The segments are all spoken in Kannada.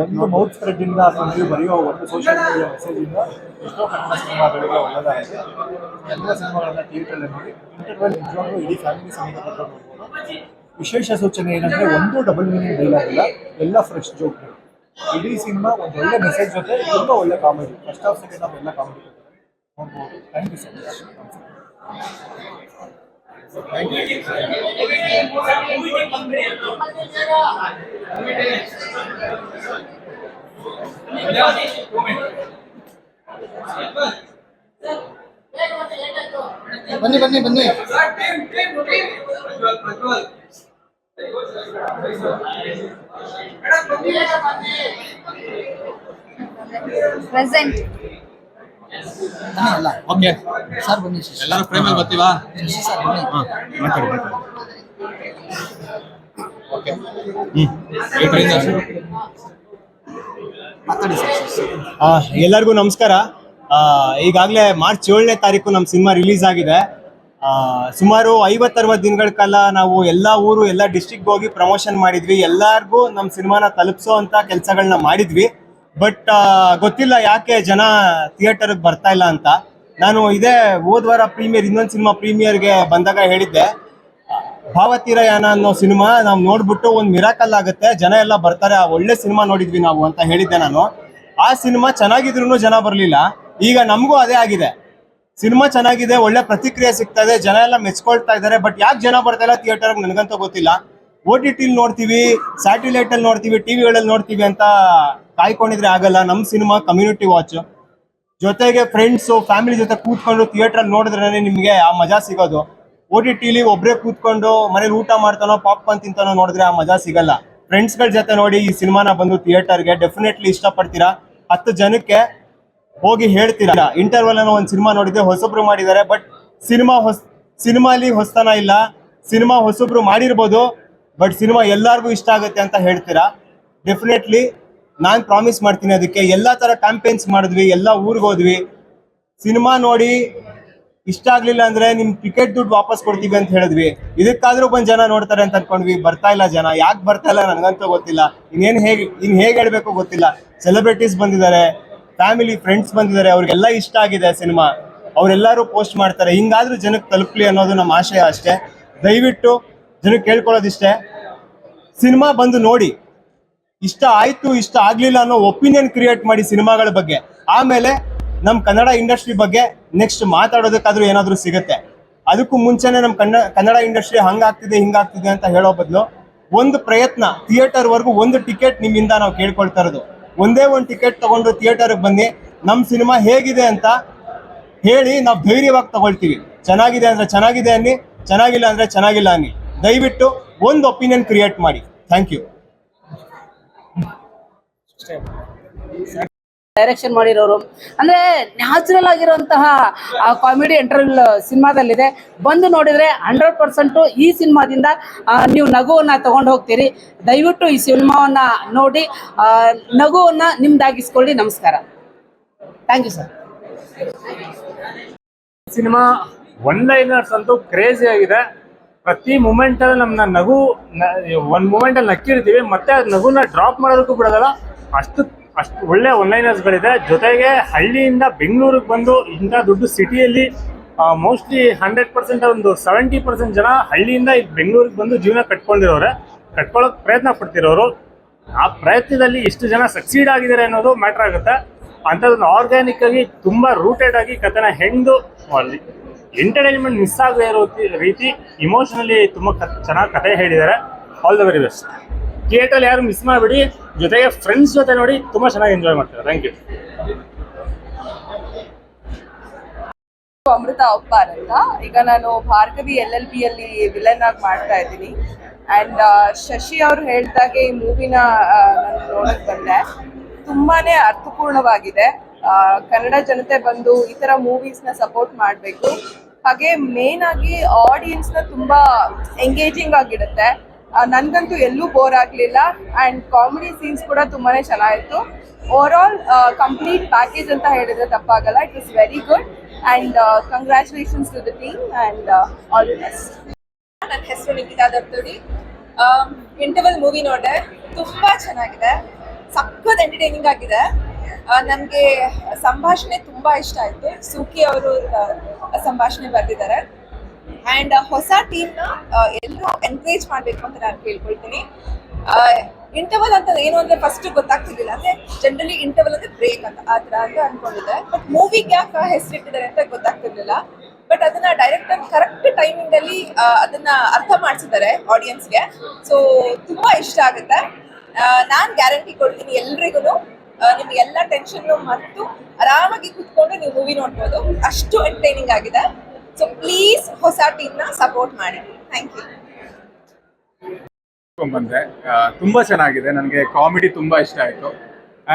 ಒಂದು ಮೌತ್ ಸ್ಪ್ರೆಡ್ ಇಂದ ಅಥವಾ ನೀವು ಬರೆಯೋ ಒಂದು ಸೋಷಿಯಲ್ ಮೀಡಿಯಾ ಮೆಸೇಜ್ ಇಂದ ಎಷ್ಟೋ ಕನ್ನಡ ಸಿನಿಮಾಗಳಿಗೆ ಒಳ್ಳೆಯದಾಗಿದೆ. ಎಲ್ಲ ಸಿನಿಮಾಗಳನ್ನ ಥಿಯೇಟರ್ ನೋಡಿ ಇಂಟರ್ವಲ್ ನಿಜವಾಗ್ಲೂ ಇಡೀ ಫ್ಯಾಮಿಲಿ ಸಮೇತ ಕರ್ಕೊಂಡು ನೋಡ್ಬೋದು. ವಿಶೇಷ ಸೂಚನೆ ಏನಂದ್ರೆ ಒಂದು ಡಬಲ್ ಮೀನಿಂಗ್ ಡೈಲಾಗ್ ಇಲ್ಲ, ಎಲ್ಲ ಫ್ರೆಶ್ ಜೋಕ್. ಇಡೀ ಸಿನಿಮಾ ಒಂದು ಒಳ್ಳೆ ಮೆಸೇಜ್ ಜೊತೆ ತುಂಬ ಒಳ್ಳೆ comedy, first half second half ಎಲ್ಲ ಕಾಮಿಡಿ ನೋಡ್ಬೋದು. Thank you so much. ಬನ್ನಿ ಬನ್ನಿ ಬನ್ನಿ. ಪ್ರೆಸೆಂಟ್ ಅಲ್ಲ ಓಕೆ ಸರ್ ಬನ್ನಿ. ಎಲ್ಲರೂ ಫ್ರೇಮಲ್ಲಿ ಬರ್ತೀವಾ? ಸರ್ ಬನ್ನಿ. ಓಕೆ ಮಾತಾಡಿ ಸರ್. ಎಲ್ಲರಿಗೂ ನಮಸ್ಕಾರ. ಈಗಾಗಲೇ ಮಾರ್ಚ್ 7ನೇ ತಾರೀಕು ನಮ್ಮ ಸಿನಿಮಾ ರಿಲೀಸ್ ಆಗಿದೆ. ಸುಮಾರು 50-60 ದಿನಗಳ ಕಾಲ ನಾವು ಎಲ್ಲ ಊರು ಎಲ್ಲ ಡಿಸ್ಟ್ರಿಕ್ಟ್ ಹೋಗಿ ಪ್ರಮೋಷನ್ ಮಾಡಿದ್ವಿ. ಎಲ್ಲರಿಗೂ ನಮ್ಮ ಸಿನಿಮಾನ ತಲುಪಿಸೋ ಅಂತ ಕೆಲಸಗಳನ್ನ ಮಾಡಿದ್ವಿ. ಬಟ್ ಗೊತ್ತಿಲ್ಲ ಯಾಕೆ ಜನ ಥಿಯೇಟರ್ಗೆ ಬರ್ತಾ ಇಲ್ಲ ಅಂತ. ನಾನು ಇದೇ ಹೋದ್ವಾರ ಇನ್ನೊಂದು ಸಿನಿಮಾ ಪ್ರೀಮಿಯರ್ಗೆ ಬಂದಾಗ ಹೇಳಿದ್ದೆ, ಭಾವತೀರಯಾನ ಅನ್ನೋ ಸಿನಿಮಾ ನಾವು ನೋಡ್ಬಿಟ್ಟು ಒಂದು ಮಿರಾಕಲ್ ಆಗುತ್ತೆ, ಜನ ಎಲ್ಲ ಬರ್ತಾರೆ, ಒಳ್ಳೆ ಸಿನಿಮಾ ನೋಡಿದ್ವಿ ನಾವು ಅಂತ ಹೇಳಿದ್ದೆ ನಾನು. ಆ ಸಿನಿಮಾ ಚೆನ್ನಾಗಿದ್ರು ಜನ ಬರಲಿಲ್ಲ. ಈಗ ನಮಗೂ ಅದೇ ಆಗಿದೆ. ಸಿನಿಮಾ ಚೆನ್ನಾಗಿದೆ, ಒಳ್ಳೆ ಪ್ರತಿಕ್ರಿಯೆ ಸಿಗ್ತಾ ಇದೆ, ಜನ ಎಲ್ಲ ಮೆಚ್ಕೊಳ್ತಾ ಇದ್ದಾರೆ. ಬಟ್ ಯಾಕೆ ಜನ ಬರ್ತಾ ಇಲ್ಲ ಥಿಯೇಟರ್ಗೆ ನನಗಂತೂ ಗೊತ್ತಿಲ್ಲ. OTT ನೋಡ್ತೀವಿ, ಸ್ಯಾಟಲೈಟಲ್ಲಿ ನೋಡ್ತೀವಿ, ಟಿವಿಗಳಲ್ಲಿ ನೋಡ್ತೀವಿ ಅಂತ ಕಾಯ್ಕೊಂಡಿದ್ರೆ ಆಗಲ್ಲ. ನಮ್ಮ ಸಿನಿಮಾ ಕಮ್ಯುನಿಟಿ ವಾಚ್, ಜೊತೆಗೆ ಫ್ರೆಂಡ್ಸು ಫ್ಯಾಮಿಲಿ ಜೊತೆ ಕೂತ್ಕೊಂಡು ಥಿಯೇಟ್ರಲ್ಲಿ ನೋಡಿದ್ರೆ ನಿಮಗೆ ಆ ಮಜಾ ಸಿಗೋದು. OTTಲಿ ಒಬ್ಬರೇ ಕೂತ್ಕೊಂಡು ಮನೇಲಿ ಊಟ ಮಾಡ್ತಾನೋ ಪಾಪ್ಕಾರ್ನ್ ತಿಂತಾನೋ ನೋಡಿದ್ರೆ ಆ ಮಜಾ ಸಿಗಲ್ಲ. ಫ್ರೆಂಡ್ಸ್ಗಳ ಜೊತೆ ನೋಡಿ ಈ ಸಿನಿಮಾನ ಬಂದು ಥಿಯೇಟರ್ಗೆ ಡೆಫಿನೆಟ್ಲಿ ಇಷ್ಟಪಡ್ತೀರಾ. 10 ಜನಕ್ಕೆ ಹೋಗಿ ಹೇಳ್ತೀರಾ. ಇಂಟರ್ವಲ್ ಅನ್ನೋ ಒಂದು ಸಿನಿಮಾ ನೋಡಿದ್ರೆ ಹೊಸಬ್ರು ಮಾಡಿದ್ದಾರೆ, ಬಟ್ ಸಿನಿಮಾಲಿ ಹೊಸತನ ಇಲ್ಲ. ಸಿನಿಮಾ ಹೊಸಬ್ರು ಮಾಡಿರ್ಬೋದು, ಬಟ್ ಸಿನಿಮಾ ಎಲ್ಲರಿಗೂ ಇಷ್ಟ ಆಗುತ್ತೆ ಅಂತ ಹೇಳ್ತೀರಾ. ಡೆಫಿನೆಟ್ಲಿ ನಾನು ಪ್ರಾಮಿಸ್ ಮಾಡ್ತೀನಿ. ಅದಕ್ಕೆ ಎಲ್ಲ ಥರ ಕ್ಯಾಂಪೇನ್ಸ್ ಮಾಡಿದ್ವಿ, ಎಲ್ಲ ಊರಿಗೆ ಹೋದ್ವಿ. ಸಿನಿಮಾ ನೋಡಿ ಇಷ್ಟ ಆಗಲಿಲ್ಲ ಅಂದರೆ ನಿಮ್ಮ ಟಿಕೆಟ್ ದುಡ್ಡು ವಾಪಸ್ ಕೊಡ್ತೀವಿ ಅಂತ ಹೇಳಿದ್ವಿ. ಇದಕ್ಕಾದರೂ ಬಂದು ಜನ ನೋಡ್ತಾರೆ ಅಂತ ಅನ್ಕೊಂಡ್ವಿ. ಬರ್ತಾ ಇಲ್ಲ ಜನ. ಯಾಕೆ ಬರ್ತಾ ಇಲ್ಲ ನನಗಂತೂ ಗೊತ್ತಿಲ್ಲ. ಇನ್ನು ಹೇಗೆ ಹೇಳಬೇಕು ಗೊತ್ತಿಲ್ಲ. ಸೆಲೆಬ್ರಿಟೀಸ್ ಬಂದಿದ್ದಾರೆ, ಫ್ಯಾಮಿಲಿ ಫ್ರೆಂಡ್ಸ್ ಬಂದಿದ್ದಾರೆ, ಅವ್ರಿಗೆಲ್ಲ ಇಷ್ಟ ಆಗಿದೆ ಸಿನಿಮಾ. ಅವರೆಲ್ಲರೂ ಪೋಸ್ಟ್ ಮಾಡ್ತಾರೆ. ಹಿಂಗಾದ್ರೂ ಜನಕ್ಕೆ ತಲುಪಲಿ ಅನ್ನೋದು ನಮ್ಮ ಆಶಯ ಅಷ್ಟೇ. ದಯವಿಟ್ಟು ಜನಕ್ಕೆ ಕೇಳ್ಕೊಳ್ಳೋದಿಷ್ಟೇ, ಸಿನಿಮಾ ಬಂದು ನೋಡಿ. ಇಷ್ಟ ಆಯಿತು ಇಷ್ಟ ಆಗಲಿಲ್ಲ ಅನ್ನೋ ಒಪಿನಿಯನ್ ಕ್ರಿಯೇಟ್ ಮಾಡಿ ಸಿನಿಮಾಗಳ ಬಗ್ಗೆ. ಆಮೇಲೆ ನಮ್ಮ ಕನ್ನಡ ಇಂಡಸ್ಟ್ರಿ ಬಗ್ಗೆ ನೆಕ್ಸ್ಟ್ ಮಾತಾಡೋದಕ್ಕಾದ್ರೂ ಏನಾದರೂ ಸಿಗುತ್ತೆ. ಅದಕ್ಕೂ ಮುಂಚೆನೇ ನಮ್ಮ ಕನ್ನಡ ಇಂಡಸ್ಟ್ರಿ ಹಂಗಾಗ್ತಿದೆ ಹಿಂಗಾಗ್ತಿದೆ ಅಂತ ಹೇಳೋ ಬದಲು ಒಂದು ಪ್ರಯತ್ನ, ಥಿಯೇಟರ್ವರೆಗೂ ಒಂದು ಟಿಕೆಟ್ ನಿಮ್ಮಿಂದ ನಾವು ಕೇಳ್ಕೊಳ್ತಾ ಇರೋದು. ಒಂದೇ ಒಂದು ಟಿಕೆಟ್ ತಗೊಂಡು ಥಿಯೇಟರ್ಗೆ ಬನ್ನಿ, ನಮ್ಮ ಸಿನಿಮಾ ಹೇಗಿದೆ ಅಂತ ಹೇಳಿ ನಾವು ಧೈರ್ಯವಾಗಿ ತಗೊಳ್ತೀವಿ. ಚೆನ್ನಾಗಿದೆ ಅಂದರೆ ಚೆನ್ನಾಗಿದೆ ಅನ್ನಿ, ಚೆನ್ನಾಗಿಲ್ಲ ಅಂದರೆ ಚೆನ್ನಾಗಿಲ್ಲ ಅನ್ನಿ. ದಯವಿಟ್ಟು ಒಂದು ಒಪಿನಿಯನ್ ಕ್ರಿಯೇಟ್ ಮಾಡಿ. Thank you. ಡೈರೆಕ್ಷನ್ ಮಾಡಿರೋರು ಅಂದ್ರೆ ನ್ಯಾಚುರಲ್ ಆಗಿರುವಂತಹ ಕಾಮಿಡಿ ಇಂಟರ್ವಲ್ ಸಿನಿಮಾದಲ್ಲಿದೆ. ಬಂದು ನೋಡಿದ್ರೆ 100% ಈ ಸಿನಿಮಾದಿಂದ ನೀವು ನಗುವನ್ನ ತಗೊಂಡು ಹೋಗ್ತೀರಿ. ದಯವಿಟ್ಟು ಈ ಸಿನಿಮಾವನ್ನ ನೋಡಿ ನಗುವನ್ನ ನಿಮ್ದಾಗಿಸ್ಕೊಳ್ಳಿ. ನಮಸ್ಕಾರ. Thank you sir. Cinema one liners ಅಂತೂ ಕ್ರೇಜಿ ಆಗಿದೆ. ಪ್ರತಿ ಮೂಮೆಂಟಲ್ಲಿ ನಮ್ಮನ್ನ ಒಂದು ಮೂಮೆಂಟಲ್ಲಿ ನಕ್ಕಿರ್ತೀವಿ, ಮತ್ತೆ ಅದು ನಗುನ ಡ್ರಾಪ್ ಮಾಡೋದಕ್ಕೂ ಬಿಡೋದಲ್ಲ. ಅಷ್ಟು ಒಳ್ಳೆ ಒನ್ಲೈನರ್ಸ್ಗಳಿದೆ. ಜೊತೆಗೆ ಹಳ್ಳಿಯಿಂದ ಬೆಂಗಳೂರಿಗೆ ಬಂದು ಇಂಥ ದೊಡ್ಡ ಸಿಟಿಯಲ್ಲಿ ಮೋಸ್ಟ್ಲಿ 100% ಒಂದು 70% ಜನ ಹಳ್ಳಿಯಿಂದ ಇಲ್ಲಿ ಬೆಂಗಳೂರಿಗೆ ಬಂದು ಜೀವನ ಕಟ್ಕೊಳ್ಳೋಕೆ ಪ್ರಯತ್ನ ಪಡ್ತಿರೋರು. ಆ ಪ್ರಯತ್ನದಲ್ಲಿ ಎಷ್ಟು ಜನ ಸಕ್ಸೀಡ್ ಆಗಿದ್ದಾರೆ ಅನ್ನೋದು ಮ್ಯಾಟ್ರ್ ಆಗುತ್ತೆ. ಅಂಥದ್ದನ್ನು ಆರ್ಗ್ಯಾನಿಕ್ ಆಗಿ ತುಂಬ ರೂಟೆಡ್ ಆಗಿ ಕಥೆನ ಹೆಂಡು ಎಂಟರ್ಟೈನ್ಮೆಂಟ್ ಮಿಸ್ ಆಗದೇ ಇರೋ ರೀತಿ ಇಮೋಷನಲಿ ತುಂಬ ಚೆನ್ನಾಗಿ ಕಥೆ ಹೇಳಿದ್ದಾರೆ. All the very best. Theatre ಯಾರು ಮಿಸ್ ಮಾಡಿಬಿಡಿ, ಜೊತೆಗೆ ಫ್ರೆಂಡ್ಸ್ ಜೊತೆ ನೋಡಿ ತುಂಬ ಚೆನ್ನಾಗಿ ಎಂಜಾಯ್ ಮಾಡ್ತಾರೆ. Thank you. ಅಮೃತ ಒಪ್ಪಾರ್ ಅಂತ. ಈಗ ನಾನು ಭಾರ್ಗವಿ LLB ಅಲ್ಲಿ ವಿಲನ್ ಆಗಿ ಮಾಡ್ತಾ ಇದ್ದೀನಿ. ಆ್ಯಂಡ್ ಶಶಿ ಅವ್ರು ಹೇಳ್ದಾಗೆ ಈ ಮೂವಿನ ನಾನು ನೋಡಕ್ ಬಂದೆ. ತುಂಬಾನೇ ಅರ್ಥಪೂರ್ಣವಾಗಿದೆ. ಕನ್ನಡ ಜನತೆ ಬಂದು ಈ ಥರ ಮೂವೀಸ್ನ ಸಪೋರ್ಟ್ ಮಾಡಬೇಕು. ಹಾಗೆ ಮೇನ್ ಆಗಿ ಆಡಿಯನ್ಸ್ನ ತುಂಬ ಎಂಗೇಜಿಂಗ್ ಆಗಿರುತ್ತೆ. ನನಗಂತೂ ಎಲ್ಲೂ ಬೋರ್ ಆಗಲಿಲ್ಲ. ಆ್ಯಂಡ್ ಕಾಮಿಡಿ ಸೀನ್ಸ್ ಕೂಡ ತುಂಬಾ ಚೆನ್ನಾಗಿತ್ತು. ಓವರ್ ಆಲ್ ಕಂಪ್ಲೀಟ್ ಪ್ಯಾಕೇಜ್ ಅಂತ ಹೇಳಿದ್ರೆ ತಪ್ಪಾಗಲ್ಲ. It was very good and congratulations to the team and all the best. ನನ್ನ ಹೆಸರು ನಿಖಿತಾ ದತ್ತೂರಿ. ಇಂಟರ್ವಲ್ ಮೂವಿ ನೋಡಿದೆ, ತುಂಬ ಚೆನ್ನಾಗಿದೆ. ಸಖತ್ ಎಂಟರ್ಟೈನಿಂಗ್ ಆಗಿದೆ. ನನಗೆ ಸಂಭಾಷಣೆ ತುಂಬಾ ಇಷ್ಟ ಆಯ್ತು. ಸೂಕಿ ಅವರು ಸಂಭಾಷಣೆ ಬರೆದಿದ್ದಾರೆ. ಅಂಡ್ ಹೊಸ ಟೀಮ್ನ ಎಲ್ಲರೂ ಎನ್ಕರೇಜ್ ಮಾಡಬೇಕು ಅಂತ ನಾನು ಕೇಳ್ಕೊಳ್ತೀನಿ. ಇಂಟರ್ವಲ್ ಅಂತ ಏನು ಅಂದ್ರೆ ಫಸ್ಟ್ ಗೊತ್ತಾಗ್ತಿರ್ಲಿಲ್ಲ. ಅಂದ್ರೆ ಜನರಲಿ ಇಂಟರ್ವಲ್ ಅಂದ್ರೆ ಬ್ರೇಕ್ ಅಂತ ಆ ಥರ ಅಂತ ಅನ್ಕೊಂಡಿದ್ದೆ. ಬಟ್ ಮೂವಿಗೆ ಯಾಕೆ ಹೆಸರಿಟ್ಟಿದ್ದಾರೆ ಅಂತ ಗೊತ್ತಾಗ್ತಿರ್ಲಿಲ್ಲ. ಬಟ್ ಅದನ್ನ ಡೈರೆಕ್ಟರ್ ಕರೆಕ್ಟ್ ಟೈಮಿಂಗ್ ಅಲ್ಲಿ ಅದನ್ನ ಅರ್ಥ ಮಾಡಿಸಿದ್ದಾರೆ ಆಡಿಯನ್ಸ್ಗೆ. ಸೊ ತುಂಬಾ ಇಷ್ಟ ಆಗುತ್ತೆ. ನಾನು ಗ್ಯಾರಂಟಿ ಕೊಡ್ತೀನಿ ಎಲ್ರಿಗೂ, ನಿಮ್ಗೆಲ್ಲ ಟೆನ್ಷನ್ ಮತ್ತು ಆರಾಮಾಗಿ ಕೂತ್ಕೊಂಡು ನೀವು ಮೂವಿ ನೋಡ್ಬೋದು. ಅಷ್ಟು ಎಂಟರ್ಟೈನಿಂಗ್ ಆಗಿದೆ. ಸೊ ಪ್ಲೀಸ್ ಹೊಸ ಟೀಮ್ನ ಸಪೋರ್ಟ್ ಮಾಡಿ. Thank you. ಬಂದೆ ತುಂಬಾ ಚೆನ್ನಾಗಿದೆ. ನನಗೆ ಕಾಮಿಡಿ ತುಂಬಾ ಇಷ್ಟ ಆಯ್ತು.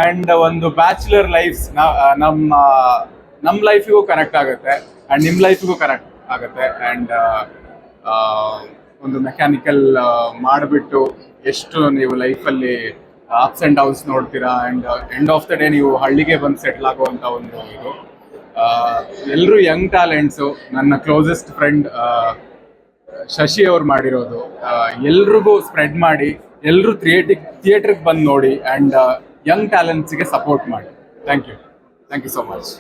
ಅಂಡ್ ಒಂದು ಬ್ಯಾಚುಲರ್ ಲೈಫ್ಸ್ ನಮ್ಮ ಲೈಫಿಗೂ ಕನೆಕ್ಟ್ ಆಗುತ್ತೆ ಅಂಡ್ ನಿಮ್ಮ ಲೈಫಿಗೂ ಕನೆಕ್ಟ್ ಆಗುತ್ತೆ. ಅಂಡ್ ಒಂದು ಮೆಕ್ಯಾನಿಕಲ್ ಮಾಡಿಬಿಟ್ಟು ಎಷ್ಟು ನೀವು ಲೈಫಲ್ಲಿ ಅಪ್ಸ್ ಅಂಡ್ ಡೌನ್ಸ್ ನೋಡ್ತೀರಾ. And end of the day ನೀವು ಹಳ್ಳಿಗೆ ಬಂದು ಸೆಟ್ಲ್ ಆಗುವಂಥ ಒಂದು ಇದು. ಎಲ್ಲರೂ ಯಂಗ್ ಟ್ಯಾಲೆಂಟ್ಸು. ನನ್ನ ಕ್ಲೋಸೆಸ್ಟ್ ಫ್ರೆಂಡ್ ಶಶಿ ಅವ್ರು ಮಾಡಿರೋದು. ಎಲ್ರಿಗೂ ಸ್ಪ್ರೆಡ್ ಮಾಡಿ, ಎಲ್ಲರೂ ಥಿಯೇಟ್ರಿಗೆ ಬಂದು ನೋಡಿ ಆ್ಯಂಡ್ ಯಂಗ್ ಟ್ಯಾಲೆಂಟ್ಸ್ಗೆ ಸಪೋರ್ಟ್ ಮಾಡಿ. Thank you so much.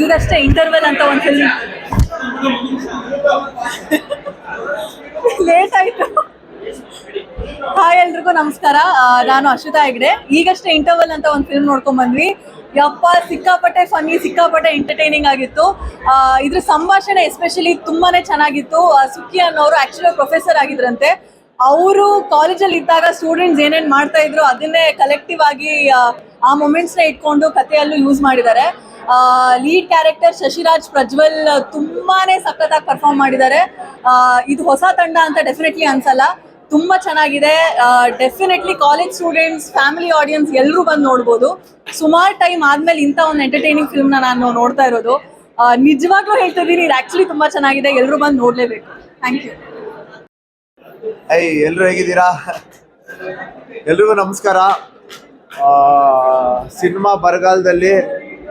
ಈಗಷ್ಟೇ ಇಂಟರ್ವೆಲ್ ಅಂತ ಒಂದು ಫಿಲ್ಮ್ ಲೇಟ್ ಆಯ್ತು. ಹಾಯ್ ಎಲ್ರಿಗೂ ನಮಸ್ಕಾರ. ನಾನು ಅಶ್ವಿತಾ ಹೆಗ್ಡೆ. ಈಗಷ್ಟೇ ಇಂಟರ್ವೆಲ್ ಅಂತ ಒಂದು ಫಿಲ್ಮ್ ನೋಡ್ಕೊಂಡ್ ಬಂದ್ವಿ. ಯಪ್ಪ, ಸಿಕ್ಕಾಪಟ್ಟೆ ಫನ್ನಿ, ಸಿಕ್ಕಾಪಟ್ಟೆ ಎಂಟರ್ಟೈನಿಂಗ್ ಆಗಿತ್ತು. ಇದ್ರ ಸಂಭಾಷಣೆ ಎಸ್ಪೆಷಲಿ ತುಂಬಾನೇ ಚೆನ್ನಾಗಿತ್ತು. ಸುಕ್ಕಿ ಅನ್ನೋರು ಆಕ್ಚುಲಿ ಪ್ರೊಫೆಸರ್ ಆಗಿದ್ರಂತೆ. ಅವರು ಕಾಲೇಜಲ್ಲಿ ಇದ್ದಾಗ ಸ್ಟೂಡೆಂಟ್ಸ್ ಏನೇನು ಮಾಡ್ತಾ ಇದ್ರು ಅದನ್ನೇ ಕಲೆಕ್ಟಿವ್ ಆಗಿ ಆ ಮೊಮೆಂಟ್ಸ್ನ ಇಟ್ಕೊಂಡು ಕಥೆಯಲ್ಲೂ ಯೂಸ್ ಮಾಡಿದ್ದಾರೆ. ಲೀಡ್ ಕ್ಯಾರೆಕ್ಟರ್ ಶಶಿರಾಜ್ ಪ್ರಜ್ವಲ್ ತುಂಬಾನೇ ಸಖತ್ತಾಗಿ ಪರ್ಫಾರ್ಮ್ ಮಾಡಿದ್ದಾರೆ. ಇದು ಹೊಸ ತಂಡ ಅಂತ ಡೆಫಿನೆಟ್ಲಿ ಅನ್ಸಲ್ಲ. ತುಂಬಾ ಚೆನ್ನಾಗಿದೆ. Definitely college students, family audience ಎಲ್ಲರೂ ಬಂದು ನೋಡ್ಬೋದು. ಸುಮಾರು ಟೈಮ್ ಆದ್ಮೇಲೆ ಇಂಥ ಒಂದು ಎಂಟರ್ಟೈನಿಂಗ್ ಫಿಲ್ಮ್ನ ನಾನು ನೋಡ್ತಾ ಇರೋದು. ನಿಜವಾಗ್ಲೂ ಹೇಳ್ತಾ ಇದ್ದೀನಿ, ಇದು ಆಕ್ಚುಲಿ ತುಂಬಾ ಚೆನ್ನಾಗಿದೆ. ಎಲ್ಲರೂ ಬಂದು ನೋಡ್ಲೇಬೇಕು. Thank you. ಎಲ್ಲರೂ ಹೇಗಿದ್ದೀರಾ? ಎಲ್ರಿಗೂ ನಮಸ್ಕಾರ. ಸಿನಿಮಾ ಬರಗಾಲದಲ್ಲಿ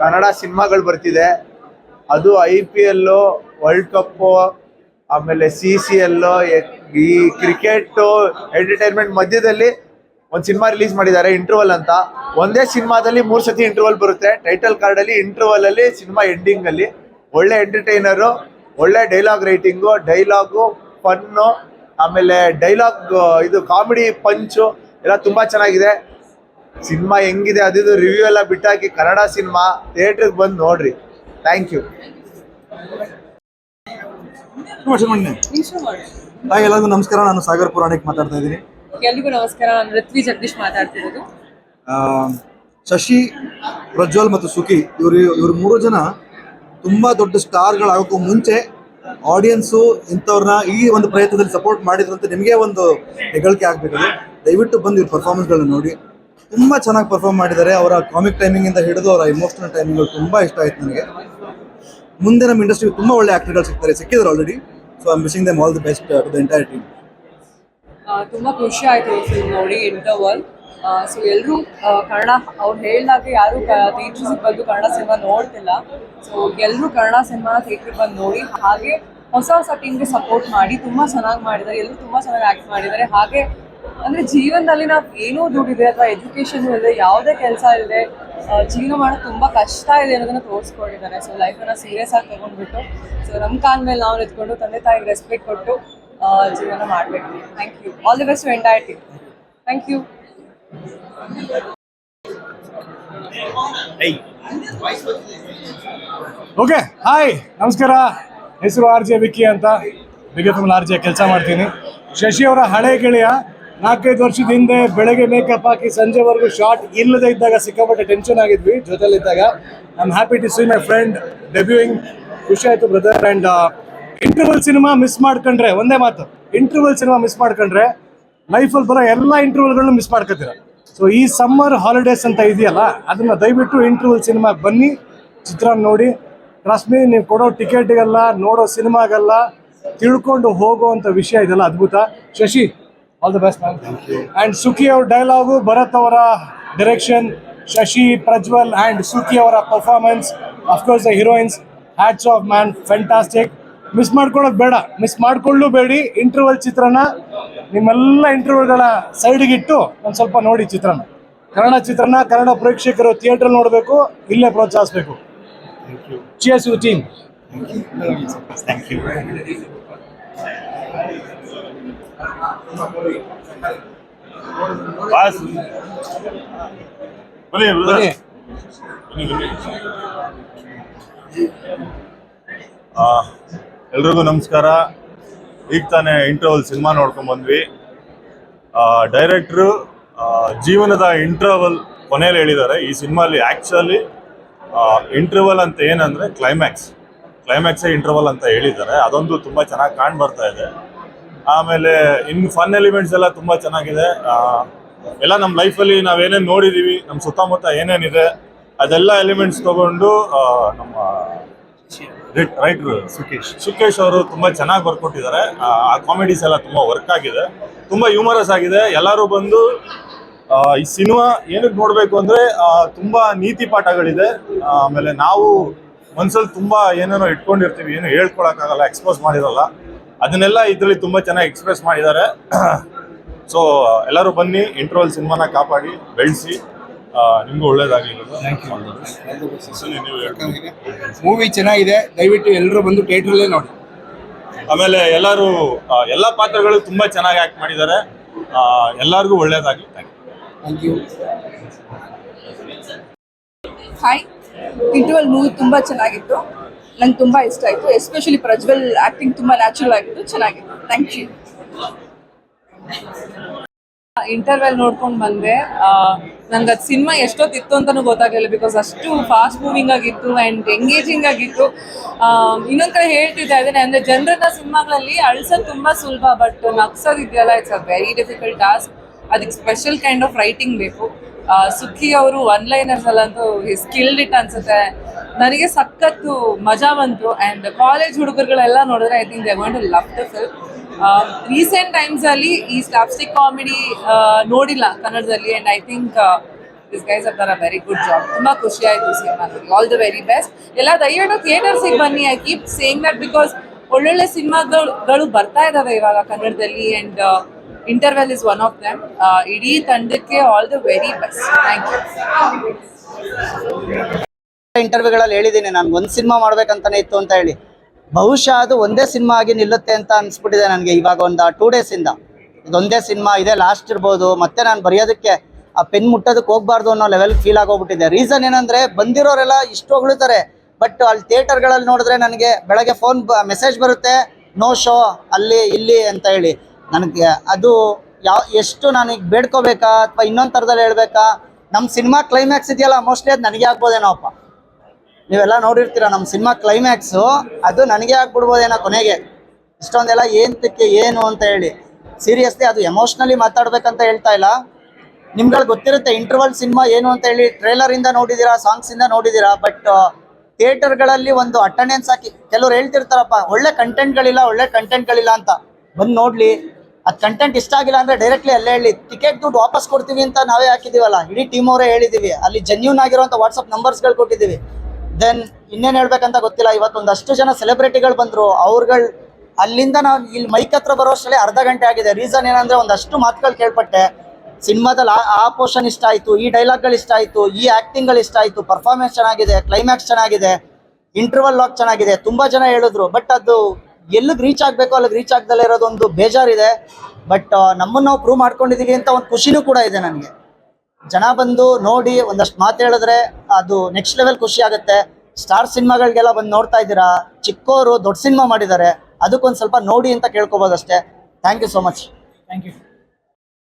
ಕನ್ನಡ ಸಿನಿಮಾಗಳು ಬರ್ತಿದೆ. ಅದು IPL, ವರ್ಲ್ಡ್ ಕಪ್ಪು, ಆಮೇಲೆ CCL, ಈ ಕ್ರಿಕೆಟು, ಎಂಟರ್ಟೈನ್ಮೆಂಟ್ ಮಧ್ಯದಲ್ಲಿ ಒಂದು ಸಿನಿಮಾ ರಿಲೀಸ್ ಮಾಡಿದ್ದಾರೆ, ಇಂಟರ್ವಲ್ ಅಂತ. ಒಂದೇ ಸಿನಿಮಾದಲ್ಲಿ 3 ಸತಿ ಇಂಟರ್ವಲ್ ಬರುತ್ತೆ. ಟೈಟಲ್ ಕಾರ್ಡಲ್ಲಿ, ಇಂಟರ್ವಲಲ್ಲಿ, ಸಿನಿಮಾ ಎಂಡಿಂಗಲ್ಲಿ. ಒಳ್ಳೆ ಎಂಟರ್ಟೈನರು, ಒಳ್ಳೆ ಡೈಲಾಗ್ ರೈಟಿಂಗು, ಡೈಲಾಗು ಫನ್ನು, ಆಮೇಲೆ ಡೈಲಾಗ್ ಇದು ಕಾಮಿಡಿ ಪಂಚು ಎಲ್ಲ ತುಂಬ ಚೆನ್ನಾಗಿದೆ. ಸಿನಿಮಾ ಹೆಂಗಿದೆ ಅದು ರಿವ್ಯೂ ಎಲ್ಲ ಬಿಟ್ಟಾಕಿ ಕನ್ನಡ ಸಿನಿಮಾ ಥಿಯೇಟ್ರಿಗೆ ಬಂದು ನೋಡ್ರಿ. Thank you. ಹಾಯ್ ಎಲ್ಲರಿಗೂ ನಮಸ್ಕಾರ. ನಾನು ಸಾಗರ್ ಪುರಾಣಿಕ್ ಮಾತಾಡ್ತಾ ಇದ್ದೀನಿ. ಎಲ್ರಿಗೂ ನಮಸ್ಕಾರ. ನಾನು ಋತ್ವಿ ಜಗದೀಶ್ ಮಾತಾಡ್ತಿರೋದು. ಶಶಿ, ಪ್ರಜ್ವಲ್ ಮತ್ತು ಸುಖಿ ಇವ್ರು 3 ಜನ ತುಂಬಾ ದೊಡ್ಡ ಸ್ಟಾರ್ಗಳಾಗೋಕ್ಕೂ ಮುಂಚೆ ಆಡಿಯನ್ಸು ಇಂಥವ್ರನ್ನ ಈ ಒಂದು ಪ್ರಯತ್ನದಲ್ಲಿ ಸಪೋರ್ಟ್ ಮಾಡಿದ್ರು ಅಂತ ನಿಮಗೆ ಒಂದು ಹೆಗ್ಗಳಿಕೆ ಆಗಬೇಕದು. ದಯವಿಟ್ಟು ಬಂದು ಇವ್ರ ಪರ್ಫಾರ್ಮೆನ್ಸ್ಗಳನ್ನ ನೋಡಿ. ತುಂಬ ಚೆನ್ನಾಗಿ ಪರ್ಫಾರ್ಮ್ ಮಾಡಿದ್ದಾರೆ. ಅವರ ಕಾಮಿಕ್ ಟೈಮಿಂಗಿಂದ ಹಿಡಿದು ಅವರ ಇಮೋಷನಲ್ ಟೈಮಿಂಗ್ಗಳು ತುಂಬ ಇಷ್ಟ ಆಯ್ತು ನನಗೆ. ಮುಂದೆ ನಮ್ಮ ಇಂಡಸ್ಟ್ರಿಗೆ ತುಂಬ ಒಳ್ಳೆ ಆ್ಯಕ್ಟರ್ಗಳು ಸಿಕ್ಕಿದ್ದಾರೆ already. So I am wishing them all the best to the entire team. ತುಂಬ ಖುಷಿ ಆಯಿತು ಫಿಲ್ಮ್ ನೋಡಿ, ಇಂಟರ್ವಲ್. ಸೊ ಎಲ್ಲರೂ ಕನ್ನಡ ಅವ್ರು ಹೇಳಿದಾಗೆ ಯಾರು ಥಿಯೇಟ್ರಿಗೆ ಬಂದು ಕನ್ನಡ ಸಿನಿಮಾ ನೋಡ್ತಿಲ್ಲ. ಸೊ ಎಲ್ಲರೂ ಕನ್ನಡ ಸಿನಿಮಾನ ಥಿಯೇಟ್ರಿಗೆ ಬಂದು ನೋಡಿ, ಹಾಗೆ ಹೊಸ ಹೊಸ ಟೀಮ್ಗೆ ಸಪೋರ್ಟ್ ಮಾಡಿ. ತುಂಬ ಚೆನ್ನಾಗಿ ಮಾಡಿದ್ದಾರೆ, ಎಲ್ಲರೂ ತುಂಬ ಚೆನ್ನಾಗಿ ಆ್ಯಕ್ಟ್ ಮಾಡಿದ್ದಾರೆ. ಹಾಗೆ ಅಂದರೆ ಜೀವನದಲ್ಲಿ ನಾವು ಏನೂ ದುಡ್ಡಿದೆ ಅಥವಾ ಎಜುಕೇಷನ್ ಇಲ್ಲದೆ, ಯಾವುದೇ ಕೆಲಸ ಇಲ್ಲದೆ ಜೀವನ ಮಾಡೋದು ತುಂಬ ಕಷ್ಟ ಇದೆ ಅನ್ನೋದನ್ನು ತೋರಿಸ್ಕೊಂಡಿದ್ದಾರೆ. ಸೊ ಲೈಫನ್ನು ಸೀರಿಯಸ್ ಆಗಿ ತೊಗೊಂಡ್ಬಿಟ್ಟು, ಸೊ ನಮ್ಮ ಕಾಲ ಮೇಲೆ ನಾವು ನಿಂತ್ಕೊಂಡು ತಂದೆ ತಾಯಿಗೆ ರೆಸ್ಪೆಕ್ಟ್ ಕೊಟ್ಟು ಜೀವನ ಮಾಡಬೇಕು. Thank you. All the best to entire team. Thank you. Okay, hi ನಮಸ್ಕಾರ. ಹೆಸರು RJ ವಿಕ್ಕಿ ಅಂತ. ಬಿಗಫಿಲ್ಮ್ RJ ಕೆಲಸ ಮಾಡ್ತೀನಿ. ಶಶಿ ಅವರ ಹಳೆ ಗೆಳೆಯ. 4-5 ವರ್ಷದ ಹಿಂದೆ ಬೆಳಗ್ಗೆ ಮೇಕಪ್ ಹಾಕಿ ಸಂಜೆವರೆಗೂ ಶಾರ್ಟ್ ಇಲ್ಲದೆ ಇದ್ದಾಗ ಸಿಕ್ಕಾಪಟ್ಟೆ ಟೆನ್ಷನ್ ಆಗಿದ್ವಿ ಜೊತೆಲಿದ್ದಾಗ. I am happy to see my friend debuting. ಖುಷಿ ಆಯಿತು brother. And Interval cinema miss ಮಾಡ್ಕೊಂಡ್ರೆ, ಒಂದೇ ಮಾತು, ಇಂಟರ್ವಲ್ ಸಿನಿಮಾ ಮಿಸ್ ಮಾಡ್ಕೊಂಡ್ರೆ ಲೈಫಲ್ಲಿ ಬರೋ ಎಲ್ಲ ಇಂಟರ್ವಲ್ಗಳನ್ನು ಮಿಸ್ ಮಾಡ್ಕೊತೀರ. ಸೊ ಈ ಸಮ್ಮರ್ ಹಾಲಿಡೇಸ್ ಅಂತ ಇದೆಯಲ್ಲ, ಅದನ್ನು ದಯವಿಟ್ಟು ಇಂಟರ್ವಲ್ ಸಿನಿಮಾಗೆ ಬನ್ನಿ, ಚಿತ್ರ ನೋಡಿ. ಟ್ರಸ್ಟ್ ಮೀ, ನೀವು ಕೊಡೋ ಟಿಕೆಟ್ಗೆಲ್ಲ, ನೋಡೋ ಸಿನಿಮಾಗೆಲ್ಲ ತಿಳ್ಕೊಂಡು ಹೋಗುವಂಥ ವಿಷಯ ಇದೆಲ್ಲ ಅದ್ಭುತ. Shashi, all the best ma'am. And Sukhi ಅವ್ರ ಡೈಲಾಗು, ಭರತ್ ಅವರ ಡೈರೆಕ್ಷನ್, ಶಶಿ, ಪ್ರಜ್ವಲ್ ಆ್ಯಂಡ್ ಸುಖಿ ಅವರ performance, of course the heroines, hats off man, fantastic. Miss ಮಾಡ್ಕೊಳ್ಳೋದು ಬೇಡ, ಮಿಸ್ ಮಾಡ್ಕೊಳ್ಳೂ ಬೇಡಿ. ಇಂಟರ್ವಲ್ ಚಿತ್ರನ ನಿಮ್ಮೆಲ್ಲ ಇಂಟರ್ವ್ಯೂಗಳ ಸೈಡ್ಗಿಟ್ಟು ಒಂದು ಸ್ವಲ್ಪ ನೋಡಿ ಚಿತ್ರನ. ಕನ್ನಡ ಚಿತ್ರನ ಕನ್ನಡ ಪ್ರೇಕ್ಷಕರು ಥಿಯೇಟರ್ ನೋಡಬೇಕು, ಇಲ್ಲೇ ಪ್ರೋತ್ಸಾಹಿಸಬೇಕು. Cheers to the team. Thank you. ಎಲ್ರಿಗೂ ನಮಸ್ಕಾರ. ಈಗ ತಾನೇ ಇಂಟರ್ವಲ್ ಸಿನಿಮಾ ನೋಡ್ಕೊಂಡ್ ಬಂದ್ವಿ. ಡೈರೆಕ್ಟ್ರು ಜೀವನದ ಇಂಟರ್ವಲ್ ಕೊನೆಯಲ್ಲಿ ಹೇಳಿದ್ದಾರೆ. ಈ ಸಿನಿಮಾಲಿ ಆ್ಯಕ್ಚುಲಿ ಇಂಟರ್ವಲ್ ಅಂತ ಏನಂದರೆ ಕ್ಲೈಮ್ಯಾಕ್ಸೇ ಇಂಟರ್ವಲ್ ಅಂತ ಹೇಳಿದ್ದಾರೆ. ಅದೊಂದು ತುಂಬ ಚೆನ್ನಾಗಿ ಕಾಣ್ ಬರ್ತಾ ಇದೆ. ಆಮೇಲೆ ಇನ್ನು ಫನ್ ಎಲಿಮೆಂಟ್ಸ್ ಎಲ್ಲ ತುಂಬ ಚೆನ್ನಾಗಿದೆ. ಎಲ್ಲ ನಮ್ಮ ಲೈಫಲ್ಲಿ ನಾವೇನೇನು ನೋಡಿದ್ದೀವಿ, ನಮ್ಮ ಸುತ್ತಮುತ್ತ ಏನೇನಿದೆ ಅದೆಲ್ಲ ಎಲಿಮೆಂಟ್ಸ್ ತಗೊಂಡು ನಮ್ಮ ರೈಟ್ರು ಸುಕೇಶ್ ಅವರು ತುಂಬ ಚೆನ್ನಾಗಿ ಬರ್ಕೊಟ್ಟಿದ್ದಾರೆ. ಆ ಕಾಮಿಡೀಸ್ ಎಲ್ಲ ತುಂಬ ವರ್ಕ್ ಆಗಿದೆ, ತುಂಬ ಹ್ಯೂಮರಸ್ ಆಗಿದೆ. ಎಲ್ಲರೂ ಬಂದು ಈ ಸಿನಿಮಾ ಏನಕ್ಕೆ ನೋಡಬೇಕು ಅಂದರೆ ತುಂಬ ನೀತಿ ಪಾಠಗಳಿದೆ. ಆಮೇಲೆ ನಾವು ಮನ್ಸಲ್ಲಿ ತುಂಬ ಏನೇನೋ ಇಟ್ಕೊಂಡಿರ್ತೀವಿ, ಏನು ಹೇಳ್ಕೊಳಕ್ಕಾಗಲ್ಲ, ಎಕ್ಸ್ಪೋಸ್ ಮಾಡಿರಲ್ಲ, ಅದನ್ನೆಲ್ಲ ಇದರಲ್ಲಿ ತುಂಬ ಚೆನ್ನಾಗಿ ಎಕ್ಸ್ಪ್ರೆಸ್ ಮಾಡಿದ್ದಾರೆ. ಸೊ ಎಲ್ಲರೂ ಬನ್ನಿ, ಇಂಟರ್ವಲ್ ಸಿನಿಮಾನ ಕಾಪಾಡಿ ಬೆಳೆಸಿ. ನಿಮಗೂ ಒಳ್ಳೇದಾಗಲಿ. ಮೂವಿ ಚೆನ್ನಾಗಿದೆ, ದಯವಿಟ್ಟು ಎಲ್ಲರೂ ಬಂದು ಥಿಯೇಟ್ರಲ್ಲೇ ನೋಡಿ. ಆಮೇಲೆ ಎಲ್ಲರೂ ಎಲ್ಲ ಪಾತ್ರಗಳು ತುಂಬ ಚೆನ್ನಾಗಿ ಆ್ಯಕ್ಟ್ ಮಾಡಿದ್ದಾರೆ. ಎಲ್ಲರಿಗೂ ಒಳ್ಳೇದಾಗಲಿ. Thank you. Hi, interval movie ತುಂಬ ಚೆನ್ನಾಗಿತ್ತು, ನಂಗೆ ತುಂಬ ಇಷ್ಟ ಆಯಿತು. ಎಸ್ಪೆಷಲಿ ಪ್ರಜ್ವಲ್ ಆ್ಯಕ್ಟಿಂಗ್ ತುಂಬ ನ್ಯಾಚುರಲ್ ಆಗಿತ್ತು, ಚೆನ್ನಾಗಿತ್ತು. Thank you. ಇಂಟರ್ವೆಲ್ ನೋಡ್ಕೊಂಡು ಬಂದೆ. ನಂಗೆ ಅದು ಸಿನಿಮಾ ಎಷ್ಟೊತ್ತಿತ್ತು ಅಂತಲೂ ಗೊತ್ತಾಗಲಿಲ್ಲ, ಬಿಕಾಸ್ ಅಷ್ಟು ಫಾಸ್ಟ್ ಮೂವಿಂಗ್ ಆಗಿತ್ತು ಆ್ಯಂಡ್ ಎಂಗೇಜಿಂಗ್ ಆಗಿತ್ತು. ಇನ್ನೊಂದು ಕಡೆ ಹೇಳ್ತಿದ್ದೆ ಅದನ್ನೇ, ಅಂದರೆ ಜನರನ್ನ ಸಿನಿಮಾಗಳಲ್ಲಿ ಅಳ್ಸೋದು ತುಂಬ ಸುಲಭ, ಬಟ್ ನಗ್ಸೋದಿದೆಯಲ್ಲ it's a very difficult task. ಅದಕ್ಕೆ ಸ್ಪೆಷಲ್ ಕೈಂಡ್ ಆಫ್ ರೈಟಿಂಗ್ ಬೇಕು. ಸುಖಿ ಅವರು ಒನ್ಲೈನರ್ಸ್ ಅಲ್ಲಂತೂ ಸ್ಕಿಲ್ಡ್ ಇಟ್ ಅನ್ಸುತ್ತೆ. ನನಗೆ ಸಖತ್ತು ಮಜಾ ಬಂತು. ಆ್ಯಂಡ್ ಕಾಲೇಜ್ ಹುಡುಗರುಗಳೆಲ್ಲ ನೋಡಿದ್ರೆ I think they going to love the film. Recent ಟೈಮ್ಸಲ್ಲಿ ಈ ಸ್ಲಾಪ್ಸ್ಟಿಕ್ ಕಾಮಿಡಿ ನೋಡಿಲ್ಲ ಕನ್ನಡದಲ್ಲಿ, and I think this guys have done a very good job. ತುಂಬ ಖುಷಿ ಆಯಿತು ಸಿನಿಮಾ ನೋಡಿ. All the very best. ಎಲ್ಲ ದಯವಿಟ್ಟು ಥಿಯೇಟರ್ಸಿಗೆ ಬನ್ನಿ. I keep saying that because ಒಳ್ಳೊಳ್ಳೆ ಸಿನಿಮಾಗಳು ಬರ್ತಾ ಇದ್ದಾವೆ ಇವಾಗ ಕನ್ನಡದಲ್ಲಿ, and Interval is one of them. ಇಡೀ ತಂಡಕ್ಕೆ all the very best. Thank you. ಇಂಟರ್ವ್ಯೂಗಳಲ್ಲಿ ಹೇಳಿದ್ದೀನಿ, ನಾನು ಒಂದು ಸಿನಿಮಾ ಮಾಡ್ಬೇಕಂತಾನೆ ಇತ್ತು ಅಂತ ಹೇಳಿ. ಬಹುಶಃ ಅದು ಒಂದೇ ಸಿನಿಮಾ ಆಗಿ ನಿಲ್ಲುತ್ತೆ ಅಂತ ಅನ್ಸ್ಬಿಟ್ಟಿದೆ ನನಗೆ. ಇವಾಗ ಒಂದು 2 ಡೇಸಿಂದ ಇದೊಂದೇ ಸಿನಿಮಾ ಇದೆ, ಲಾಸ್ಟ್ ಇರ್ಬೋದು. ಮತ್ತೆ ನಾನು ಬರೆಯೋದಕ್ಕೆ ಆ ಪೆನ್ ಮುಟ್ಟೋದಕ್ಕೆ ಹೋಗ್ಬಾರ್ದು ಅನ್ನೋ ಲೆವೆಲ್ಗೆ ಫೀಲ್ ಆಗೋಗ್ಬಿಟ್ಟಿದೆ. ರೀಸನ್ ಏನಂದರೆ, ಬಂದಿರೋರೆಲ್ಲ ಇಷ್ಟು ಹೊಗಳುತ್ತಾರೆ, ಬಟ್ ಅಲ್ಲಿ ಥಿಯೇಟರ್ಗಳಲ್ಲಿ ನೋಡಿದ್ರೆ ನನಗೆ ಬೆಳಗ್ಗೆ ಫೋನ್ ಮೆಸೇಜ್ ಬರುತ್ತೆ, ನೋ ಶೋ ಅಲ್ಲಿ ಇಲ್ಲಿ ಅಂತ ಹೇಳಿ. ನನಗೆ ಅದು ಎಷ್ಟು ನನಗೆ ಬೇಡ್ಕೋಬೇಕಾ ಅಥವಾ ಇನ್ನೊಂದು ಥರದಲ್ಲಿ ಹೇಳ್ಬೇಕಾ? ನಮ್ಮ ಸಿನಿಮಾ ಕ್ಲೈಮ್ಯಾಕ್ಸ್ ಇದೆಯಲ್ಲ, ಮೋಸ್ಟ್ಲಿ ಅದು ನನಗೆ ಆಗ್ಬೋದೇನೋಪ್ಪ. ನೀವೆಲ್ಲ ನೋಡಿರ್ತೀರ ನಮ್ಮ ಸಿನಿಮಾ ಕ್ಲೈಮ್ಯಾಕ್ಸು, ಅದು ನನಗೆ ಆಗ್ಬಿಡ್ಬೋದೇನೋ ಕೊನೆಗೆ. ಇಷ್ಟೊಂದೆಲ್ಲ ಏನು ಅಂತ ಹೇಳಿ ಸೀರಿಯಸ್ಲಿ ಅದು ಎಮೋಷ್ನಲಿ ಮಾತಾಡ್ಬೇಕಂತ ಹೇಳ್ತಾ ಇಲ್ಲ. ನಿಮ್ಗಳಿಗೆ ಗೊತ್ತಿರುತ್ತೆ ಇಂಟರ್ವಲ್ ಸಿನಿಮಾ ಏನು ಅಂತ ಹೇಳಿ. ಟ್ರೇಲರಿಂದ ನೋಡಿದ್ದೀರಾ, ಸಾಂಗ್ಸಿಂದ ನೋಡಿದ್ದೀರಾ, ಬಟ್ ಥಿಯೇಟರ್ಗಳಲ್ಲಿ ಒಂದು ಅಟೆಂಡೆನ್ಸ್ ಹಾಕಿ ಕೆಲವ್ರು ಹೇಳ್ತಿರ್ತಾರಪ್ಪ, ಒಳ್ಳೆ ಕಂಟೆಂಟ್ಗಳಿಲ್ಲ ಅಂತ. ಬಂದು ನೋಡಲಿ, ಅದು ಕಂಟೆಂಟ್ ಇಷ್ಟ ಆಗಿಲ್ಲ ಅಂದರೆ ಡೈರೆಕ್ಟ್ಲಿ ಅಲ್ಲೇ ಹೇಳಿ, ಟಿಕೆಟ್ ದುಡ್ಡು ವಾಪಸ್ ಕೊಡ್ತೀವಿ ಅಂತ ನಾವೇ ಹಾಕಿದ್ದೀವಲ್ಲ, ಇಡೀ ಟೀಮ್ ಅವರೇ ಹೇಳಿದ್ದೀವಿ. ಅಲ್ಲಿ ಜೆನ್ಯೂನ್ ಆಗಿರೋಂಥ ವಾಟ್ಸಪ್ ನಂಬರ್ಸ್ಗಳು ಕೊಟ್ಟಿದ್ದೀವಿ. ದೆನ್ ಇನ್ನೇನು ಹೇಳ್ಬೇಕಂತ ಗೊತ್ತಿಲ್ಲ. ಇವತ್ತೊಂದಷ್ಟು ಜನ ಸೆಲೆಬ್ರಿಟಿಗಳು ಬಂದರು, ಅವ್ರುಗಳು ಅಲ್ಲಿಂದ ನಾವು ಇಲ್ಲಿ ಮೈಕ್ ಹತ್ರ ಬರೋಷ್ಟರಲ್ಲಿ ಅರ್ಧ ಗಂಟೆ ಆಗಿದೆ. ರೀಸನ್ ಏನಂದರೆ, ಒಂದಷ್ಟು ಮಾತುಗಳು ಕೇಳ್ಪಟ್ಟೆ. ಸಿನಿಮಾದಲ್ಲಿ ಆ ಪೋರ್ಷನ್ ಇಷ್ಟ ಆಯಿತು, ಈ ಡೈಲಾಗ್ಗಳು ಇಷ್ಟ ಆಯಿತು, ಈ ಆ್ಯಕ್ಟಿಂಗ್ಗಳು ಇಷ್ಟ ಆಯಿತು, ಪರ್ಫಾರ್ಮೆನ್ಸ್ ಚೆನ್ನಾಗಿದೆ, ಕ್ಲೈಮ್ಯಾಕ್ಸ್ ಚೆನ್ನಾಗಿದೆ, ಇಂಟರ್ವಲ್ ಲಾಕ್ ಚೆನ್ನಾಗಿದೆ, ತುಂಬ ಜನ ಹೇಳಿದ್ರು. ಬಟ್ ಅದು ಎಲ್ಲಿಗೆ ರೀಚ್ ಆಗಬೇಕು ಅಲ್ಲಿಗೆ ರೀಚ್ ಆಗ್ದಲ್ಲೇ ಇರೋದೊಂದು ಬೇಜಾರಿದೆ. ಬಟ್ ನಮ್ಮನ್ನು ನಾವು ಪ್ರೂವ್ ಮಾಡ್ಕೊಂಡಿದ್ದೀವಿ ಅಂತ ಒಂದು ಖುಷಿನೂ ಕೂಡ ಇದೆ ನನಗೆ. ಜನ ಬಂದು ನೋಡಿ ಒಂದಷ್ಟು ಮಾತು ಹೇಳಿದ್ರೆ ಅದು ನೆಕ್ಸ್ಟ್ ಲೆವೆಲ್ ಖುಷಿ ಆಗುತ್ತೆ. ಸ್ಟಾರ್ ಸಿನಿಮಾಗಳಿಗೆಲ್ಲ ಬಂದು ನೋಡ್ತಾ ಇದ್ದೀರಾ, ಚಿಕ್ಕವರು ದೊಡ್ಡ ಸಿನಿಮಾ ಮಾಡಿದ್ದಾರೆ, ಅದಕ್ಕೊಂದು ಸ್ವಲ್ಪ ನೋಡಿ ಅಂತ ಕೇಳ್ಕೊಬೋದಷ್ಟೇ. Thank you so much. Thank you.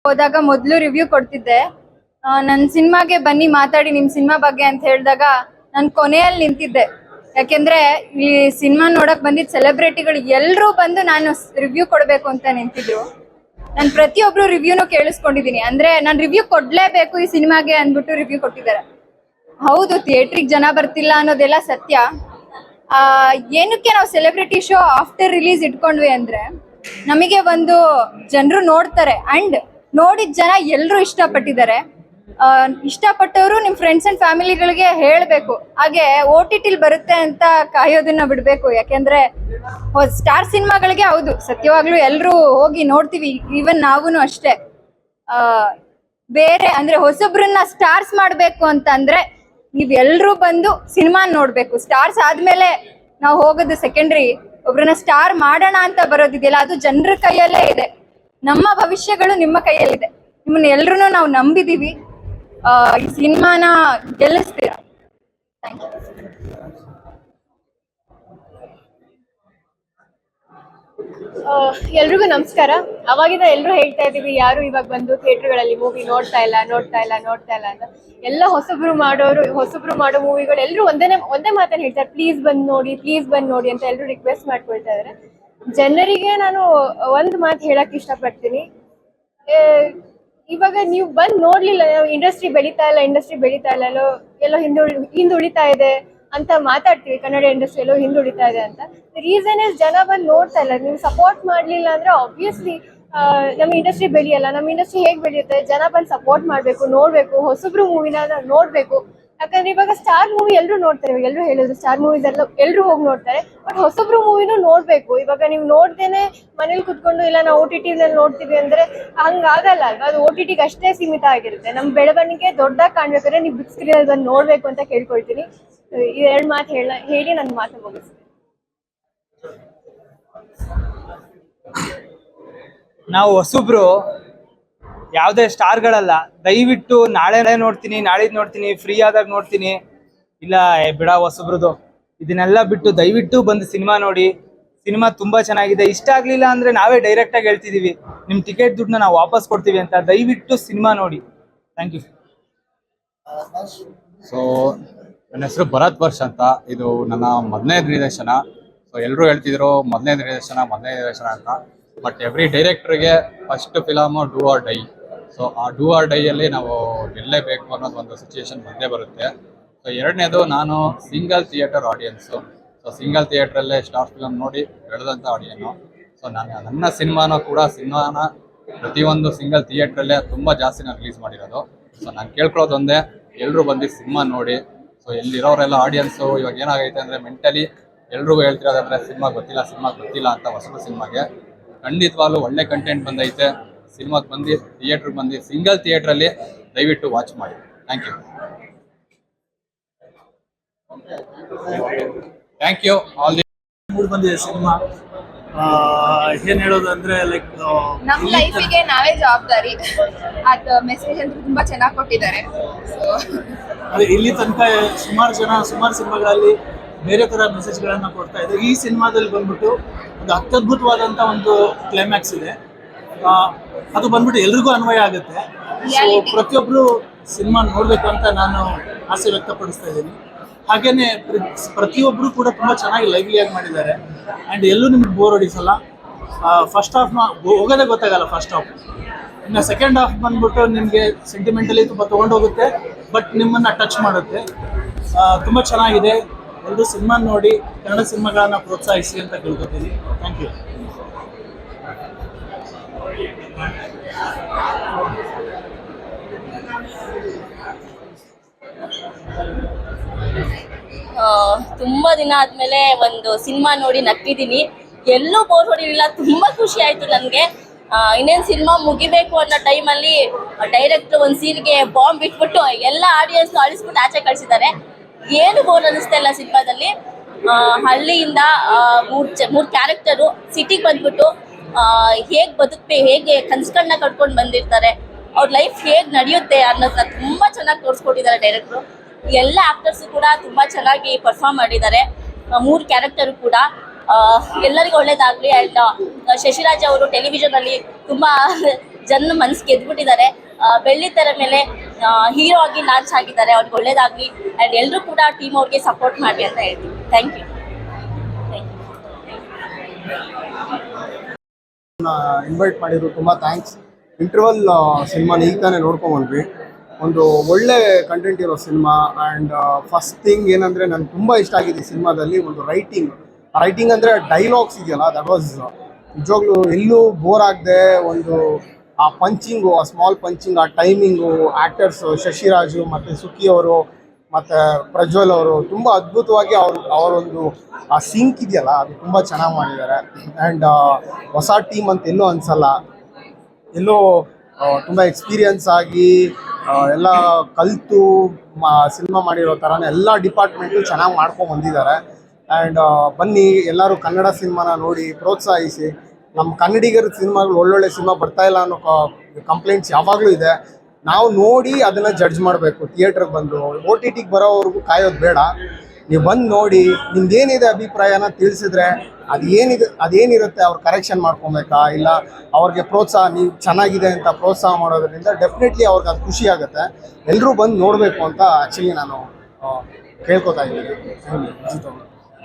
ಹೋದಾಗ ಮೊದಲು ರಿವ್ಯೂ ಕೊಡ್ತಿದ್ದೆ. ನನ್ನ ಸಿನಿಮಾಗೆ ಬನ್ನಿ ಮಾತಾಡಿ ನಿಮ್ಮ ಸಿನಿಮಾ ಬಗ್ಗೆ ಅಂತ ಹೇಳಿದಾಗ ನಾನು ಕೊನೆಯಲ್ಲಿ ನಿಂತಿದ್ದೆ. ಯಾಕೆಂದ್ರೆ ಈ ಸಿನಿಮಾ ನೋಡಕ್ ಬಂದಿದ್ದ ಸೆಲೆಬ್ರಿಟಿಗಳು ಎಲ್ಲರೂ ಬಂದು ನಾನು ರಿವ್ಯೂ ಕೊಡಬೇಕು ಅಂತ ನಿಂತಿದ್ರು. ನಾನು ಪ್ರತಿಯೊಬ್ರು ರಿವ್ಯೂನು ಕೇಳಿಸ್ಕೊಂಡಿದ್ದೀನಿ. ಅಂದ್ರೆ ನಾನು ರಿವ್ಯೂ ಕೊಡ್ಲೇಬೇಕು ಈ ಸಿನಿಮಾಗೆ ಅಂದ್ಬಿಟ್ಟು ರಿವ್ಯೂ ಕೊಟ್ಟಿದ್ದಾರೆ. ಹೌದು, ಥಿಯೇಟ್ರಿಗೆ ಜನ ಬರ್ತಿಲ್ಲ ಅನ್ನೋದೆಲ್ಲ ಸತ್ಯ. ಏನಕ್ಕೆ ನಾವು ಸೆಲೆಬ್ರಿಟಿ ಶೋ ಆಫ್ಟರ್ ರಿಲೀಸ್ ಇಟ್ಕೊಂಡ್ವಿ ಅಂದ್ರೆ, ನಮಗೆ ಒಂದು ಜನರು ನೋಡ್ತಾರೆ ಅಂಡ್ ನೋಡಿದ ಜನ ಎಲ್ಲರೂ ಇಷ್ಟಪಟ್ಟಿದ್ದಾರೆ. ಇಷ್ಟಪಟ್ಟವರು ನಿಮ್ಮ ಫ್ರೆಂಡ್ಸ್ ಅಂಡ್ ಫ್ಯಾಮಿಲಿಗಳಿಗೆ ಹೇಳಬೇಕು. ಹಾಗೆ OTT ಬರುತ್ತೆ ಅಂತ ಕಾಯೋದನ್ನ ಬಿಡಬೇಕು. ಯಾಕೆಂದ್ರೆ ಸ್ಟಾರ್ ಸಿನಿಮಾಗಳಿಗೆ ಹೌದು ಸತ್ಯವಾಗ್ಲೂ ಎಲ್ಲರೂ ಹೋಗಿ ನೋಡ್ತೀವಿ, ಈವನ್ ನಾವೂ ಅಷ್ಟೇ. ಬೇರೆ ಅಂದ್ರೆ ಹೊಸಬ್ರನ್ನ ಸ್ಟಾರ್ಸ್ ಮಾಡ್ಬೇಕು ಅಂತಂದ್ರೆ ನೀವೆಲ್ರೂ ಬಂದು ಸಿನಿಮಾ ನೋಡ್ಬೇಕು. ಸ್ಟಾರ್ಸ್ ಆದ್ಮೇಲೆ ನಾವು ಹೋಗೋದು ಸೆಕೆಂಡ್ರಿ. ಒಬ್ರನ್ನ ಸ್ಟಾರ್ ಮಾಡೋಣ ಅಂತ ಬರೋದಿದೆಯಲ್ಲ, ಅದು ಜನರ ಕೈಯಲ್ಲೇ ಇದೆ. ನಮ್ಮ ಭವಿಷ್ಯಗಳು ನಿಮ್ಮ ಕೈಯಲ್ಲಿದೆ. ನಿಮ್ಮನ್ನ ಎಲ್ರು ನಾವು ನಂಬಿದೀವಿ. ಈ ಸಿನಿಮಾನ ಗೆಲ್ಲಿಸ್ತೀರಾ. Thank you. ಎಲ್ರಿಗೂ ನಮಸ್ಕಾರ. ಅವಾಗಿಂದ ಎಲ್ಲರೂ ಹೇಳ್ತಾ ಇದೀವಿ, ಯಾರು ಇವಾಗ ಬಂದು ಥಿಯೇಟರ್ಗಳಲ್ಲಿ ಮೂವಿ ನೋಡ್ತಾ ಇಲ್ಲ ಅಂತ. ಎಲ್ಲ ಹೊಸಬ್ರು ಮಾಡೋ ಮೂವಿಗಳು ಎಲ್ಲರೂ ಒಂದೇ ಮಾತನ್ನ ಹೇಳ್ತಾರೆ, ಪ್ಲೀಸ್ ಬಂದು ನೋಡಿ ಅಂತ ಎಲ್ಲರೂ ರಿಕ್ವೆಸ್ಟ್ ಮಾಡ್ಕೊಳ್ತಾ ಇದಾರೆ. ಜನರಿಗೆ ನಾನು ಒಂದು ಮಾತು ಹೇಳಕ್ ಇಷ್ಟಪಡ್ತೀನಿ. ಇವಾಗ ನೀವು ಬಂದು ನೋಡ್ಲಿಲ್ಲ, ಇಂಡಸ್ಟ್ರಿ ಬೆಳೀತಾ ಇಲ್ಲ, ಎಲ್ಲೋ ಹಿಂದುಳಿತಾ ಇದೆ ಅಂತ ಮಾತಾಡ್ತೀವಿ. ಕನ್ನಡ ಇಂಡಸ್ಟ್ರಿ ಎಲ್ಲೋ ಹಿಂದುಳಿತಾ ಇದೆ ಅಂತ. ರೀಸನ್ ಇಸ್ ಜನ ಬಂದು ನೋಡ್ತಾ ಇಲ್ಲ. ನೀವು ಸಪೋರ್ಟ್ ಮಾಡ್ಲಿಲ್ಲ ಅಂದ್ರೆ ಆಬ್ವಿಯಸ್ಲಿ ನಮ್ಮ ಇಂಡಸ್ಟ್ರಿ ಬೆಳೆಯಲ್ಲ. ನಮ್ಮ ಇಂಡಸ್ಟ್ರಿ ಹೇಗೆ ಬೆಳೆಯುತ್ತೆ? ಜನ ಬಂದು ಸಪೋರ್ಟ್ ಮಾಡಬೇಕು, ನೋಡ್ಬೇಕು, ಹೊಸಬ್ರು ಮೂವಿನ ನೋಡ್ಬೇಕು. ಯಾಕಂದ್ರೆ ಇವಾಗ ಸ್ಟಾರ್ ಮೂವಿ ಎಲ್ಲರೂ ನೋಡ್ತಾರೆ. ಇವಾಗ ಎಲ್ಲರೂ ಹೇಳಿದ್ರು ಸ್ಟಾರ್ ಮೂವೀಸ್ ಎಲ್ಲ ಎಲ್ಲರೂ ಹೋಗಿ ನೋಡ್ತಾರೆ. ಬಟ್ ಹೊಸಬ್ರು ಮೂವಿನೂ ನೋಡ್ಬೇಕು. ಇವಾಗ ನೀವು ನೋಡ್ದೇನೆ ಮನೇಲಿ ಕುತ್ಕೊಂಡು ಇಲ್ಲ ನಾವು OTT ನಲ್ಲಿ ನೋಡ್ತೀವಿ ಅಂದ್ರೆ ಹಂಗಾಗಲ್ಲ ಅಲ್ವಾ? ಅದು OTT ಗೆ ಅಷ್ಟೇ ಸೀಮಿತ ಆಗಿರುತ್ತೆ. ನಮ್ಮ ಬೆಳವಣಿಗೆ ದೊಡ್ಡದಾಗಿ ಕಾಣ್ಬೇಕಾದ್ರೆ ನೀವು ಬಿಗ್ ಸ್ಕ್ರೀನ್ ಅಲ್ಲಿ ಬಂದು ನೋಡ್ಬೇಕು ಅಂತ ಕೇಳ್ಕೊಳ್ತೀನಿ. ಈ 2 ಮಾತು ಹೇಳಿ ನನ್ನ ಮಾತು ಮುಗಿಸ್ತೀನಿ. ನಾವು ಹೊಸಬ್ರು ಯಾವುದೇ ಸ್ಟಾರ್ಗಳಲ್ಲ. ದಯವಿಟ್ಟು ನಾಳೆ ನೋಡ್ತೀನಿ, ನಾಳಿದ್ದು ನೋಡ್ತೀನಿ, ಫ್ರೀ ಆದಾಗ ನೋಡ್ತೀನಿ, ಇಲ್ಲ ಬಿಡ ಹೊಸಬ್ರದು ಇದನ್ನೆಲ್ಲ ಬಿಟ್ಟು ದಯವಿಟ್ಟು ಬಂದು ಸಿನಿಮಾ ನೋಡಿ. ಸಿನಿಮಾ ತುಂಬಾ ಚೆನ್ನಾಗಿದೆ. ಇಷ್ಟ ಆಗ್ಲಿಲ್ಲ ಅಂದ್ರೆ ನಾವೇ ಡೈರೆಕ್ಟ್ ಆಗಿ ಹೇಳ್ತಿದೀವಿ, ನಿಮ್ ಟಿಕೆಟ್ ದುಡ್ಡನ್ನ ನಾವು ವಾಪಸ್ ಕೊಡ್ತೀವಿ ಅಂತ. ದಯವಿಟ್ಟು ಸಿನಿಮಾ ನೋಡಿ. Thank you. ಸೊ ನನ್ನ ಹೆಸರು ಭರತ್ ವರ್ಷ ಅಂತ. ಇದು ನನ್ನ ಮೊದಲನೇ ನಿರ್ದೇಶನ. ಸೊ ಎಲ್ಲರೂ ಹೇಳ್ತಿದ್ರು ಮೊದಲನೇ ನಿರ್ದೇಶನ ಅಂತ. ಬಟ್ ಎವ್ರಿ ಡೈರೆಕ್ಟ್ರಿಗೆ first film do or die. So ಆ ಡೂ ಆರ್ ಡೈಯಲ್ಲಿ ನಾವು ಗೆಲ್ಲೇಬೇಕು ಅನ್ನೋದು ಒಂದು ಸಿಚುವೇಶನ್ ಬಂದೇ ಬರುತ್ತೆ. ಸೊ ಎರಡನೇದು, ನಾನು single theatre audience. So single ಥಿಯೇಟ್ರಲ್ಲೇ ಸ್ಟಾರ್ ಫಿಲಮ್ ನೋಡಿ ಬೆಳೆದಂಥ ಆಡಿಯನ್ನು. ಸೊ ನನ್ನ ಸಿನಿಮಾನ ಪ್ರತಿಯೊಂದು ಸಿಂಗಲ್ ಥಿಯೇಟ್ರಲ್ಲೇ ತುಂಬ ಜಾಸ್ತಿ ನಾನು ರಿಲೀಸ್ ಮಾಡಿರೋದು. ಸೊ ನಾನು ಕೇಳ್ಕೊಳ್ಳೋದೊಂದೇ, ಎಲ್ಲರೂ ಬಂದು ಸಿನಿಮಾ ನೋಡಿ. ಸೊ ಎಲ್ಲಿರೋರೆಲ್ಲ ಆಡಿಯನ್ಸು ಇವಾಗ ಏನಾಗೈತೆ ಅಂದರೆ ಮೆಂಟಲಿ ಎಲ್ರಿಗೂ ಹೇಳ್ತಿರೋದಂದ್ರೆ ಸಿನಿಮಾ ಗೊತ್ತಿಲ್ಲ ಅಂತ. ಹೊಸದು ಸಿನಿಮಾಗೆ ಖಂಡಿತವಾಗ್ಲೂ ಒಳ್ಳೆ ಕಂಟೆಂಟ್ ಬಂದೈತೆ. ಸಿನಿಮಾಗೆ ಬಂದು ಥಿಯೇಟ್ರಿಗೆ ಬಂದು ಸಿಂಗಲ್ ಥಿಯೇಟ್ರಲ್ಲಿ ದಯವಿಟ್ಟು ವಾಚ್ ಮಾಡಿ. Thank you all the. Mood ಬಂದಿದೆ ಸಿನಿಮಾ. ಏನ್ ಹೇಳೋದು ಅಂದ್ರೆ ಲೈಕ್ ನಮ್ಮ ಲೈಫಿಗೆ ನಾವೇ ಜವಾಬ್ದಾರಿ. ಅದ್ ಮೆಸೇಜ್ ಅಂತೂ ತುಂಬಾ ಚೆನ್ನಾಗಿ ಕೊಟ್ಟಿದ್ದಾರೆ. ಇಲ್ಲಿ ತನಕ ಸುಮಾರು ಸಿನಿಮಾಗಳಲ್ಲಿ ಬೇರೆ ತರ ಮೆಸೇಜ್ಗಳನ್ನ ಕೊಡ್ತಾ ಇದೆ. ಈ ಸಿನಿಮಾದಲ್ಲಿ ಬಂದ್ಬಿಟ್ಟು ಒಂದು ಅತ್ಯದ್ಭುತವಾದಂತ ಒಂದು ಕ್ಲೈಮ್ಯಾಕ್ಸ್ ಇದೆ. ಅದು ಬಂದ್ಬಿಟ್ಟು ಎಲ್ರಿಗೂ ಅನ್ವಯ ಆಗುತ್ತೆ. ಸೊ ಪ್ರತಿಯೊಬ್ರು ಸಿನಿಮಾ ನೋಡ್ಬೇಕು ಅಂತ ನಾನು ಆಸೆ ವ್ಯಕ್ತಪಡಿಸ್ತಾ ಇದ್ದೀನಿ. ಹಾಗೇನೆ ಪ್ರತಿಯೊಬ್ರು ಕೂಡ ತುಂಬಾ ಚೆನ್ನಾಗಿ ಲೈವ್ಲಿಯಾಗಿ ಮಾಡಿದ್ದಾರೆ. ಅಂಡ್ ಎಲ್ಲೂ ನಿಮ್ಗೆ ಬೋರ್ ಹೊಡಿಸಲ್ಲ. ಫಸ್ಟ್ ಹಾಫ್ ಹೋಗೋದೇ ಗೊತ್ತಾಗಲ್ಲ ಫಸ್ಟ್ ಹಾಫ್. ಇನ್ನು ಸೆಕೆಂಡ್ ಹಾಫ್ ಬಂದ್ಬಿಟ್ಟು ನಿಮಗೆ ಸೆಂಟಿಮೆಂಟಲಿ ತುಂಬ ತೊಗೊಂಡೋಗುತ್ತೆ, ಬಟ್ ನಿಮ್ಮನ್ನ ಟಚ್ ಮಾಡುತ್ತೆ. ತುಂಬ ಚೆನ್ನಾಗಿದೆ. ಎಲ್ಲರೂ ಸಿನಿಮಾ ನೋಡಿ ಕನ್ನಡ ಸಿನಿಮಾಗಳನ್ನ ಪ್ರೋತ್ಸಾಹಿಸಿ ಅಂತ ಕೇಳ್ಕೊತೀನಿ. Thank you. ತುಂಬಾ ದಿನ ಆದ್ಮೇಲೆ ಒಂದು ಸಿನಿಮಾ ನೋಡಿ ನಗ್ತಿದ್ದೀನಿ. ಎಲ್ಲೂ ಬೋರ್ ಹೊಡಿಲಿಲ್ಲ. ತುಂಬಾ ಖುಷಿ ಆಯ್ತು ನನಗೆ. ಇನ್ನೇನು ಸಿನಿಮಾ ಮುಗಿಬೇಕು ಅನ್ನೋ ಟೈಮಲ್ಲಿ ಡೈರೆಕ್ಟ್ ಒಂದು ಸೀನ್ಗೆ ಬಾಂಬ್ ಬಿಟ್ಬಿಟ್ಟು ಎಲ್ಲ ಆಡಿಯನ್ಸ್ ಅಳಿಸ್ಬಿಟ್ಟು ಆಚೆ ಕಳಿಸಿದ್ದಾರೆ. ಏನು ಬೋರ್ ಅನ್ನಿಸ್ತಾ ಇಲ್ಲ ಸಿನಿಮಾದಲ್ಲಿ. ಹಳ್ಳಿಯಿಂದ ಮೂರು ಕ್ಯಾರೆಕ್ಟರು ಸಿಟಿಗೆ ಬಂದ್ಬಿಟ್ಟು ಹೇಗೆ ಬದುಕಬೇಕು, ಹೇಗೆ ಕನ್ಸ್ಕಂಡ ಕಟ್ಕೊಂಡು ಬಂದಿರ್ತಾರೆ, ಅವ್ರ ಲೈಫ್ ಹೇಗೆ ನಡೆಯುತ್ತೆ ಅನ್ನೋದನ್ನ ತುಂಬ ಚೆನ್ನಾಗಿ ತೋರಿಸ್ಕೊಟ್ಟಿದ್ದಾರೆ ಡೈರೆಕ್ಟ್ರು. ಎಲ್ಲ ಆ್ಯಕ್ಟರ್ಸು ಕೂಡ ತುಂಬ ಚೆನ್ನಾಗಿ ಪರ್ಫಾರ್ಮ್ ಮಾಡಿದ್ದಾರೆ. 3 ಕ್ಯಾರೆಕ್ಟರು ಕೂಡ ಎಲ್ಲರಿಗೂ ಒಳ್ಳೇದಾಗಲಿ. ಆ್ಯಂಡ್ ಶಶಿರಾಜ್ ಅವರು ಟೆಲಿವಿಷನಲ್ಲಿ ತುಂಬ ಜನ ಮನಸ್ಸು ಗೆದ್ಬಿಟ್ಟಿದ್ದಾರೆ. ಬೆಳ್ಳಿ ತೆರೆ ಮೇಲೆ ಹೀರೋ ಆಗಿ ಲಾಂಚ್ ಆಗಿದ್ದಾರೆ. ಅವ್ರಿಗೆ ಒಳ್ಳೇದಾಗಲಿ. ಆ್ಯಂಡ್ ಎಲ್ಲರೂ ಕೂಡ ಟೀಮ್ ಅವ್ರಿಗೆ ಸಪೋರ್ಟ್ ಮಾಡಿ ಅಂತ ಹೇಳ್ತೀನಿ. Thank you. ಇನ್ವೈಟ್ ಮಾಡಿದ್ರು ತುಂಬ ಥ್ಯಾಂಕ್ಸ್. ಇಂಟರ್ವಲ್ ಸಿನಿಮಾನ ಈಗ ತಾನೇ ನೋಡ್ಕೊಂಬಂದ್ವಿ. ಒಂದು ಒಳ್ಳೆ ಕಂಟೆಂಟ್ ಇರೋ ಸಿನಿಮಾ. ಆ್ಯಂಡ್ ಫಸ್ಟ್ ಥಿಂಗ್ ಏನಂದರೆ ನನಗೆ ತುಂಬ ಇಷ್ಟ ಆಗಿದೆ ಈ ಸಿನಿಮಾದಲ್ಲಿ ಒಂದು ರೈಟಿಂಗ್ ಅಂದರೆ ಡೈಲಾಗ್ಸ್ ಇದೆಯಲ್ಲ, ದಟ್ ವಾಸ್ ನಿಜವಾಗ್ಲೂ ಎಲ್ಲೂ ಬೋರ್ ಆಗದೆ ಒಂದು ಆ ಪಂಚಿಂಗು, ಆ ಸ್ಮಾಲ್ ಪಂಚಿಂಗ್, ಆ ಟೈಮಿಂಗು, ಆ್ಯಕ್ಟರ್ಸು ಶಶಿರಾಜು ಮತ್ತು ಸುಖಿ ಅವರು ಮತ್ತು ಪ್ರಜ್ವಲ್ ಅವರು ತುಂಬ ಅದ್ಭುತವಾಗಿ ಅವರೊಂದು ಆ ಸಿಂಕ್ ಇದೆಯಲ್ಲ ಅದು ತುಂಬ ಚೆನ್ನಾಗಿ ಮಾಡಿದ್ದಾರೆ. ಆ್ಯಂಡ್ ಹೊಸ ಟೀಮ್ ಅಂತ ಎಲ್ಲೂ ಅನಿಸಲ್ಲ. ಎಲ್ಲೋ ತುಂಬ ಎಕ್ಸ್ಪೀರಿಯನ್ಸ್ ಆಗಿ ಎಲ್ಲ ಕಲಿತು ಸಿನಿಮಾ ಮಾಡಿರೋ ಥರನೇ ಎಲ್ಲ ಡಿಪಾರ್ಟ್ಮೆಂಟು ಚೆನ್ನಾಗಿ ಮಾಡ್ಕೊಂಡು ಬಂದಿದ್ದಾರೆ. ಆ್ಯಂಡ್ ಬನ್ನಿ ಎಲ್ಲರೂ ಕನ್ನಡ ಸಿನಿಮಾನ ನೋಡಿ ಪ್ರೋತ್ಸಾಹಿಸಿ. ನಮ್ಮ ಕನ್ನಡಿಗರ ಸಿನಿಮಾಗಳು ಒಳ್ಳೊಳ್ಳೆ ಸಿನಿಮಾ ಬರ್ತಾ ಇಲ್ಲ ಅನ್ನೋ ಕಂಪ್ಲೇಂಟ್ಸ್ ಯಾವಾಗಲೂ ಇದೆ. ನಾವು ನೋಡಿ ಅದನ್ನು ಜಡ್ಜ್ ಮಾಡಬೇಕು. ಥಿಯೇಟ್ರಿಗೆ ಬಂದು OTTಗೆ ಬರೋವರೆಗೂ ಕಾಯೋದು ಬೇಡ. ನೀವು ಬಂದು ನೋಡಿ ನಿಮ್ದೇನಿದೆ ಅಭಿಪ್ರಾಯನ ತಿಳಿಸಿದ್ರೆ ಅದೇನಿರುತ್ತೆ ಅವ್ರು ಕರೆಕ್ಷನ್ ಮಾಡ್ಕೊಬೇಕಾ, ಇಲ್ಲ ಅವ್ರಿಗೆ ಪ್ರೋತ್ಸಾಹ ನೀವು ಚೆನ್ನಾಗಿದೆ ಅಂತ ಪ್ರೋತ್ಸಾಹ ಮಾಡೋದ್ರಿಂದ ಡೆಫಿನೆಟ್ಲಿ ಅವ್ರಿಗೆ ಅದು ಖುಷಿ ಆಗುತ್ತೆ. ಎಲ್ಲರೂ ಬಂದು ನೋಡಬೇಕು ಅಂತ ಆ್ಯಕ್ಚುಲಿ ನಾನು ಕೇಳ್ಕೊತಾ ಇದ್ದೀನಿ.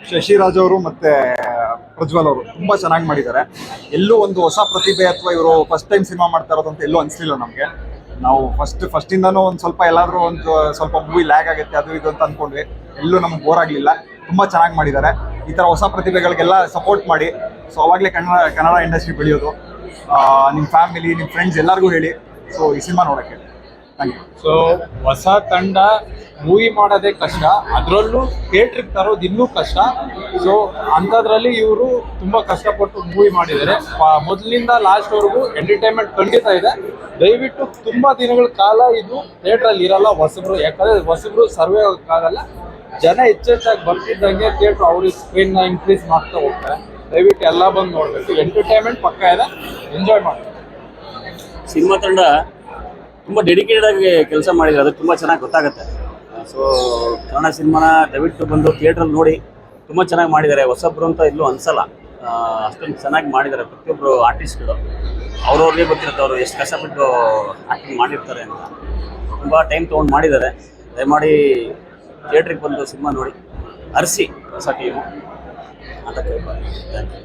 ಶಶಿರಾಜ್ ಅವರು ಮತ್ತು ಪ್ರಜ್ವಲ್ ಅವರು ತುಂಬ ಚೆನ್ನಾಗಿ ಮಾಡಿದ್ದಾರೆ. ಎಲ್ಲೂ ಒಂದು ಹೊಸ ಪ್ರತಿಭೆ ಅಥವಾ ಇವರು ಫಸ್ಟ್ ಟೈಮ್ ಸಿನಿಮಾ ಮಾಡ್ತಾ ಇರೋದು ಅಂತ ಎಲ್ಲೂ ಅನಿಸ್ಲಿಲ್ಲ ನಮಗೆ. ನಾವು ಫಸ್ಟಿಂದನೂ ಒಂದು ಸ್ವಲ್ಪ ಎಲ್ಲಾದರೂ ಒಂದು ಸ್ವಲ್ಪ ಮೂವಿ ಲ್ಯಾಗ್ ಆಗುತ್ತೆ ಅದು ಇದು ಅಂತ ಅಂದ್ಕೊಂಡ್ವಿ. ಎಲ್ಲೂ ನಮ್ಗೆ ಬೋರ್ ಆಗಲಿಲ್ಲ. ತುಂಬ ಚೆನ್ನಾಗಿ ಮಾಡಿದ್ದಾರೆ. ಈ ಥರ ಹೊಸ ಪ್ರತಿಭೆಗಳಿಗೆಲ್ಲ ಸಪೋರ್ಟ್ ಮಾಡಿ. ಸೊ ಅವಾಗಲೇ ಕನ್ನಡ ಇಂಡಸ್ಟ್ರಿ ಬೆಳೆಯೋದು. ನಿಮ್ಮ ಫ್ಯಾಮಿಲಿ, ನಿಮ್ಮ ಫ್ರೆಂಡ್ಸ್ ಎಲ್ಲರಿಗೂ ಹೇಳಿ. ಸೊ ಈ ಸಿನಿಮಾ ನೋಡೋಕ್ಕೆ ಥ್ಯಾಂಕ್ ಯು. ಸೊ ಹೊಸ ತಂಡ ಮೂವಿ ಮಾಡೋದೇ ಕಷ್ಟ, ಅದರಲ್ಲೂ ಥಿಯೇಟ್ರಿಗೆ ತರೋದು ಇನ್ನೂ ಕಷ್ಟ. ಸೊ ಅಂಥದ್ರಲ್ಲಿ ಇವರು ತುಂಬ ಕಷ್ಟಪಟ್ಟು ಮೂವಿ ಮಾಡಿದ್ದಾರೆ. ಮೊದಲಿಂದ ಲಾಸ್ಟ್ವರೆಗೂ ಎಂಟರ್ಟೈನ್ಮೆಂಟ್ ಖಂಡಿತ ಇದೆ. ದಯವಿಟ್ಟು ತುಂಬ ದಿನಗಳ ಕಾಲ ಇದು ಥಿಯೇಟ್ರಲ್ಲಿ ಇರಲ್ಲ ಹೊಸಬ್ರು, ಯಾಕಂದರೆ ಹೊಸಬ್ರು ಸರ್ವೇ ಆಗೋಕ್ಕಾಗಲ್ಲ. ಜನ ಹೆಚ್ಚೆಚ್ಚಾಗಿ ಬರ್ತಿದ್ದಂಗೆ ಥಿಯೇಟ್ರ್ ಅವ್ರಿಗೆ ಸ್ಕ್ರೀನ್ನ ಇನ್ಕ್ರೀಸ್ ಮಾಡ್ತಾ ಹೋಗ್ತಾರೆ. ದಯವಿಟ್ಟು ಎಲ್ಲ ಬಂದು ನೋಡಬೇಕು. ಎಂಟರ್ಟೈನ್ಮೆಂಟ್ ಪಕ್ಕ ಇದೆ, ಎಂಜಾಯ್ ಮಾಡಿ. ಸಿನಿಮಾ ತಂಡ ತುಂಬ ಡೆಡಿಕೇಟೆಡ್ ಆಗಿ ಕೆಲಸ ಮಾಡಿದ್ದಾರೆ, ಅದು ತುಂಬ ಚೆನ್ನಾಗಿ ಗೊತ್ತಾಗುತ್ತೆ. ಸೊ ಕನ್ನಡ ಸಿನಿಮಾನ ದಯವಿಟ್ಟು ಬಂದು ಥಿಯೇಟ್ರಲ್ಲಿ ನೋಡಿ. ತುಂಬ ಚೆನ್ನಾಗಿ ಮಾಡಿದ್ದಾರೆ. ಹೊಸಬ್ರು ಅಂತ ಎಲ್ಲೂ ಅನಿಸಲ್ಲ, ಅಷ್ಟೊಂದು ಚೆನ್ನಾಗಿ ಮಾಡಿದ್ದಾರೆ. ಪ್ರತಿಯೊಬ್ಬರು ಆರ್ಟಿಸ್ಟ್ಗಳು ಅವ್ರವ್ರಿಗೆ ಗೊತ್ತಿರುತ್ತೆ ಅವರು ಎಷ್ಟು ಕಷ್ಟಪಟ್ಟು ಆ್ಯಕ್ಟಿಂಗ್ ಮಾಡಿರ್ತಾರೆ ಅಂತ. ತುಂಬ ಟೈಮ್ ತೊಗೊಂಡು ಮಾಡಿದ್ದಾರೆ. ದಯಮಾಡಿ ಥಿಯೇಟ್ರಿಗೆ ಬಂದು ಸಿನಿಮಾ ನೋಡಿ ಅರಿಸಿ ಹೊಸ ಟೀಮು ಅಂತ ಕೇಳ್ಬೋದು. Thank you.